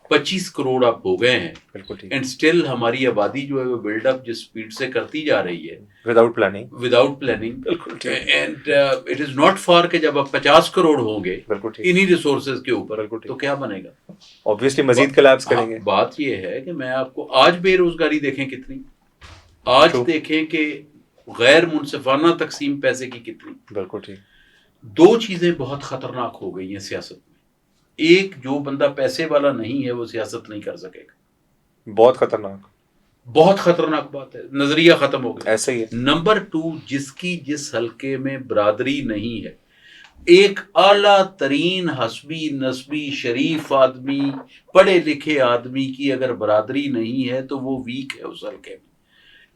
25 کروڑ آپ ہو گئے ہیں,
بالکل ٹھیک.
اینڈ اسٹل ہماری آبادی جو ہے وہ بلڈ اپ جس اسپیڈ سے کرتی جا رہی ہے
وداؤٹ پلاننگ.
وداؤٹ پلاننگ,
بالکل ٹھیک.
And it is not for کہ جب آپ 50 کروڑ ہوں گے
بالکل ٹھیک.
انہی ریسورسز کے اوپر,
بالکل ٹھیک.
تو کیا بنے گا؟
Obviously مزید کلیپس کریں گے.
بات یہ ہے کہ میں آپ کو آج بے روزگاری دیکھیں کتنی, آج دیکھیں کہ غیر منصفانہ تقسیم پیسے کی کتنی.
بالکل ٹھیک.
2 چیزیں بہت خطرناک ہو گئی ہیں سیاست میں. ایک, جو بندہ پیسے والا نہیں ہے وہ سیاست نہیں کر سکے گا.
بہت خطرناک,
بہت خطرناک بات ہے, نظریہ ختم ہو گیا.
ایسا ہی ہے.
نمبر 2, جس کی جس حلقے میں برادری نہیں ہے, ایک اعلیٰ ترین حسبی نسبی شریف آدمی, پڑھے لکھے آدمی کی اگر برادری نہیں ہے تو وہ ویک ہے اس حلقے میں.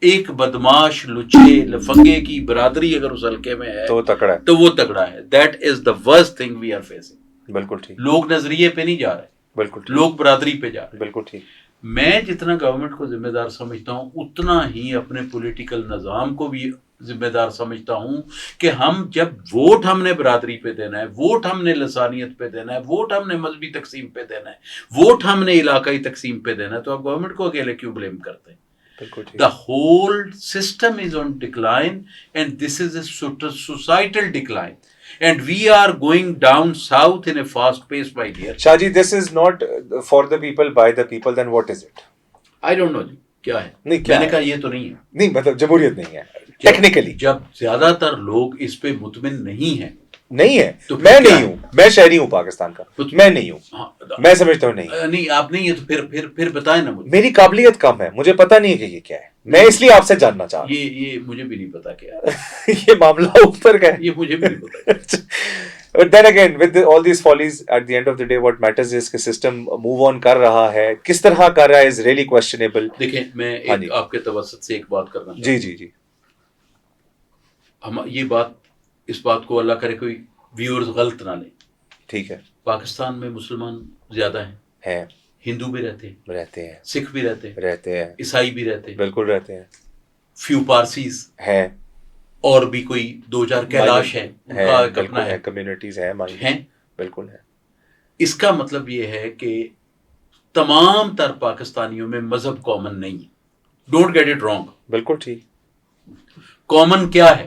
ایک بدماش لچے لفنگے کی برادری اگر اس حلقے میں ہے
تو تکڑا ہے.
تو وہ تگڑا ہے. That is the worst thing we are facing.
بالکل ٹھیک.
لوگ نظریے پہ نہیں جا رہے,
بالکل ٹھیک.
لوگ برادری پہ جا رہے.
بالکل ٹھیک.
میں جتنا گورنمنٹ کو ذمہ دار سمجھتا ہوں اتنا ہی اپنے پولیٹیکل نظام کو بھی ذمہ دار سمجھتا ہوں کہ ہم جب ووٹ ہم نے برادری پہ دینا ہے, ووٹ ہم نے لسانیت پہ دینا ہے, ووٹ ہم نے مذہبی تقسیم پہ دینا ہے, ووٹ ہم نے علاقائی تقسیم پہ دینا ہے, تو آپ گورنمنٹ کو اکیلے کیوں بلیم کرتے ہیں؟
بالکل ٹھیک.
The whole system is on decline and this is a societal decline. And we are going down south in a fast pace, my dear.
Shahji, this is not for the people, by the people, then what is it?
I don't know جی کیا ہے.
نہیں کیا
میں نے
ہے؟
کہا یہ تو نہیں ہے.
نہیں مطلب جمہوریت نہیں ہے ٹیکنیکلی.
جب زیادہ تر لوگ اس پہ مطمئن نہیں ہیں.
نہیں ہے.
تو
میں
کیا
نہیں ہوں, میں شہری ہوں پاکستان کا, میں نہیں ہوں,
ہاں,
میں سمجھتا ہوں نہیں.
نہیں آپ نہیں ہے تو پھر بتائیں نا مجھے.
میری قابلیت کم ہے, مجھے پتا نہیں ہے کہ یہ کیا ہے, میں اس لیے آپ سے جاننا چاہ رہا ہوں.
یہ مجھے بھی نہیں پتا کیا ہے.
یہ معاملہ اوپر کا ہے.
یہ مجھے بھی نہیں پتا.
But then again, with all these follies, at the end of the day, what matters is کہ سسٹم موو آن کر رہا ہے, کس طرح کر رہا ہے is really questionable.
دیکھیں میں آپ کے توسط سے ایک بات کرنا چاہتا ہوں.
جی.
ہم یہ بات, اس بات کو اللہ کرے کوئی ویورز غلط نہ لیں.
ٹھیک ہے.
پاکستان میں مسلمان زیادہ ہیں, ہندو بھی رہتے ہیں, سکھ بھی رہتے ہیں, عیسائی بھی رہتے ہیں,
بالکل رہتے ہیں,
فیو پارسیز
ہیں,
اور بھی کوئی 2-4 کیلاش ہیں, ان کا ایک اپنا ہے,
کمیونٹیز ہیں, بالکل ہے.
اس کا مطلب یہ ہے کہ تمام تر پاکستانیوں میں مذہب کامن نہیں ہے. Don't get it wrong.
بالکل ٹھیک.
کامن کیا ہے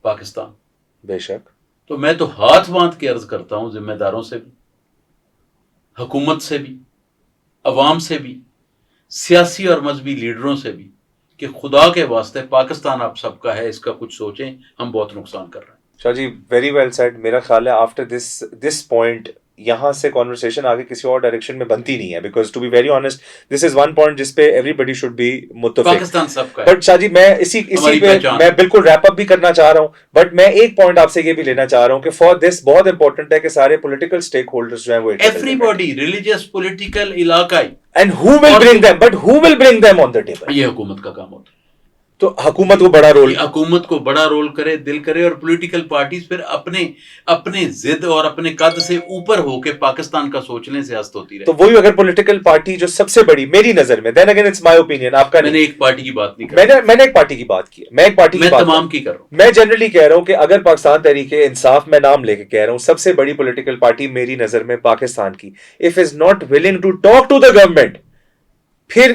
پاکستان؟
بے شک.
تو میں تو ہاتھ باندھ کے عرض کرتا ہوں ذمہ داروں سے بھی, حکومت سے بھی, عوام سے بھی, سیاسی اور مذہبی لیڈروں سے بھی, کہ خدا کے واسطے پاکستان آپ سب کا ہے, اس کا کچھ سوچیں, ہم بہت نقصان کر رہے ہیں.
شاہ جی ویری ویل سیڈ. میرا خیال ہے آفٹر دس پوائنٹ یہاں سے کانورسیشن آگے کسی اور ڈائریکشن میں بنتی نہیں ہے, because to be very honest this is one point جس پہ ایوری بڈی شوڈ بی متفق.
پاکستان سب کا ہے.
بٹ شاہ جی میں اسی پہ میں بالکل ریپ اپ بھی کرنا چاہ رہا ہوں, بٹ میں ایک پوائنٹ آپ سے یہ بھی لینا چاہ رہا ہوں کہ فار دس بہت امپورٹنٹ ہے کہ سارے پولیٹیکل اسٹیک ہولڈرز جو ہیں وہ
ایوری باڈی, ریلیجیس, پولیٹیکل, علاقائی,
and who will bring them, but who will bring them on the table.
یہ حکومت کا کام ہوتا ہے.
تو حکومت کو بڑا رول,
حکومت کو بڑا رول کرے, دل کرے, اور پولیٹیکل پارٹیز پھر اپنے ضد اور اپنے قد سے اوپر ہو کے پاکستان کا سوچنے سے ہست ہوتی رہے.
تو وہی اگر پولیٹیکل پارٹی جو سب سے بڑی میری نظر میں, then again it's my opinion, آپ کا
میں نے ایک پارٹی کی بات نہیں کی,
میں نے ایک پارٹی کی بات کی, میں ایک پارٹی کی بات
تمام کی کر رہا ہوں.
میں جنرلی کہہ رہا ہوں کہ اگر پاکستان تحریک انصاف, میں نام لے کے کہہ رہا ہوں, سب سے بڑی پولیٹیکل پارٹی میری نظر میں پاکستان کی, if is not willing to talk to the government, پھر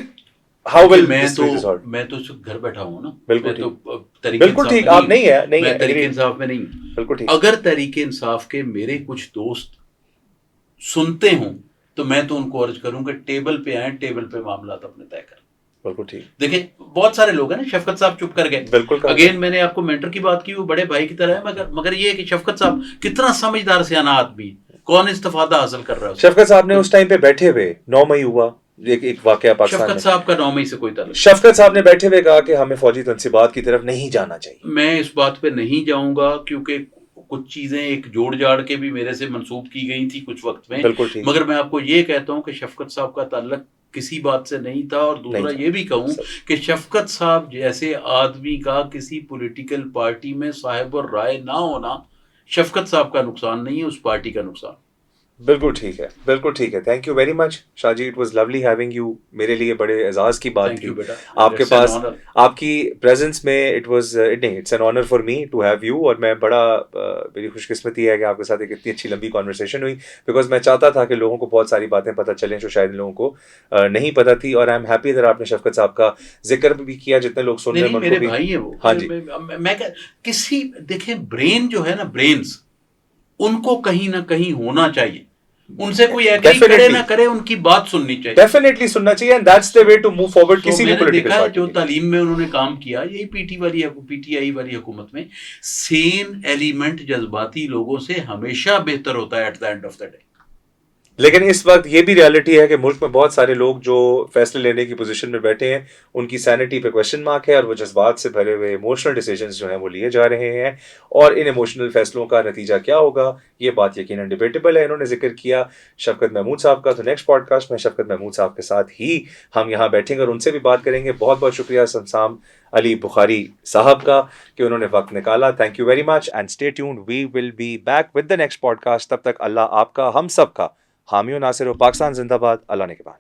ہاؤ ول
میں تو اس وقت گھر بیٹھا ہوں نا.
بالکل ٹھیک. آپ نہیں ہے, نہیں ہے
تحریک انصاف میں نہیں. بالکل ٹھیک. اگر تحریک انصاف کے میرے کچھ دوست سنتے ہوں تو میں تو ان کو عرض کروں کہ ٹیبل پہ آئیں, ٹیبل پہ معاملات اپنے طے کریں. بالکل ٹھیک. دیکھیں بہت سارے لوگ ہیں نا, شفقت صاحب چپ کر گئے. بالکل. اگین میں نے آپ کو مینٹر کی بات کی, وہ بڑے بھائی کی طرح ہے, مگر یہ کہ شفقت صاحب کتنا سمجھدار سیاح آدمی, کون استفادہ حاصل کر رہا ہے.
شفقت صاحب نے اس ٹائم پہ بیٹھے ہوئے 9 مئی ہوا ایک واقعہ پاکستان میں,
شفقت صاحب کا 9 مئی سے کوئی تعلق.
شفقت صاحب نے بیٹھے ہوئے کہا کہ ہمیں فوجی تنصیبات کی طرف نہیں جانا چاہیے.
میں اس بات پہ نہیں جاؤں گا کیونکہ کچھ چیزیں ایک جوڑ جاڑ کے بھی میرے سے منسوب کی گئی تھی کچھ وقت میں.
بالکل ٹھیک.
مگر میں آپ کو یہ کہتا ہوں کہ شفقت صاحب کا تعلق کسی بات سے نہیں تھا. اور دوسرا یہ بھی کہوں کہ شفقت صاحب جیسے آدمی کا کسی پولیٹیکل پارٹی میں صاحب اور رائے نہ ہونا شفقت صاحب کا نقصان نہیں ہے, اس پارٹی کا نقصان.
بالکل ٹھیک ہے, بالکل ٹھیک ہے. Thank you very much Shah ji, it was lovely having you. میرے لیے بڑے اعزاز کی بات تھی آپ کے پاس, آپ کی پریزنس میں. اٹ واز نہیں, it's an honour for me to have you. اور میں بڑا, میری خوش قسمتی ہے کہ آپ کے ساتھ ایک اتنی اچھی لمبی کانورسیشن ہوئی, بیکاز میں چاہتا تھا کہ لوگوں کو بہت ساری باتیں پتہ چلیں جو شاید لوگوں کو نہیں پتہ تھی. اور آئی ایم ہیپی اگر آپ نے شفقت صاحب کا ذکر بھی کیا, جتنے لوگ سن رہے ہیں
میرے بھائی ہیں وہ. ہاں جی. میں کسی دیکھیں برین جو ہے نا, برینز ان کو کہیں نہ کہیں ہونا چاہیے, ان سے کوئی ایگری کرے نہ کرے, ان کی بات سننی چاہیے, ڈیفینیٹلی سننا چاہیے. And that's the way to move forward. کسی بھی پولیٹیکل پارٹی جو تعلیم میں انہوں نے کام کیا, یہی پی ٹی آئی والی حکومت میں, سین ایلیمنٹ جذباتی لوگوں سے ہمیشہ بہتر ہوتا ہے at the end of the day.
لیکن اس وقت یہ بھی ریالٹی ہے کہ ملک میں بہت سارے لوگ جو فیصلے لینے کی پوزیشن میں بیٹھے ہیں, ان کی سینٹی پہ کویشچن مارک ہے, اور وہ جذبات سے بھرے ہوئے ایموشنل ڈیسیجنز جو ہیں وہ لیے جا رہے ہیں. اور ان ایموشنل فیصلوں کا نتیجہ کیا ہوگا, یہ بات یقیناً ڈیبیٹیبل ہے. انہوں نے ذکر کیا شفقت محمود صاحب کا, تو نیکسٹ پوڈ کاسٹ میں شفقت محمود صاحب کے ساتھ ہی ہم یہاں بیٹھیں گے اور ان سے بھی بات کریں گے. بہت بہت شکریہ سمسام علی بخاری صاحب کا کہ انہوں نے وقت نکالا. Thank you very much and stay tuned. We will be back with the next podcast. تب تک اللہ آپ کا, ہم سب کا حامی و ناصر ہو. پاکستان زندہ باد. اللہ نے کے بعد.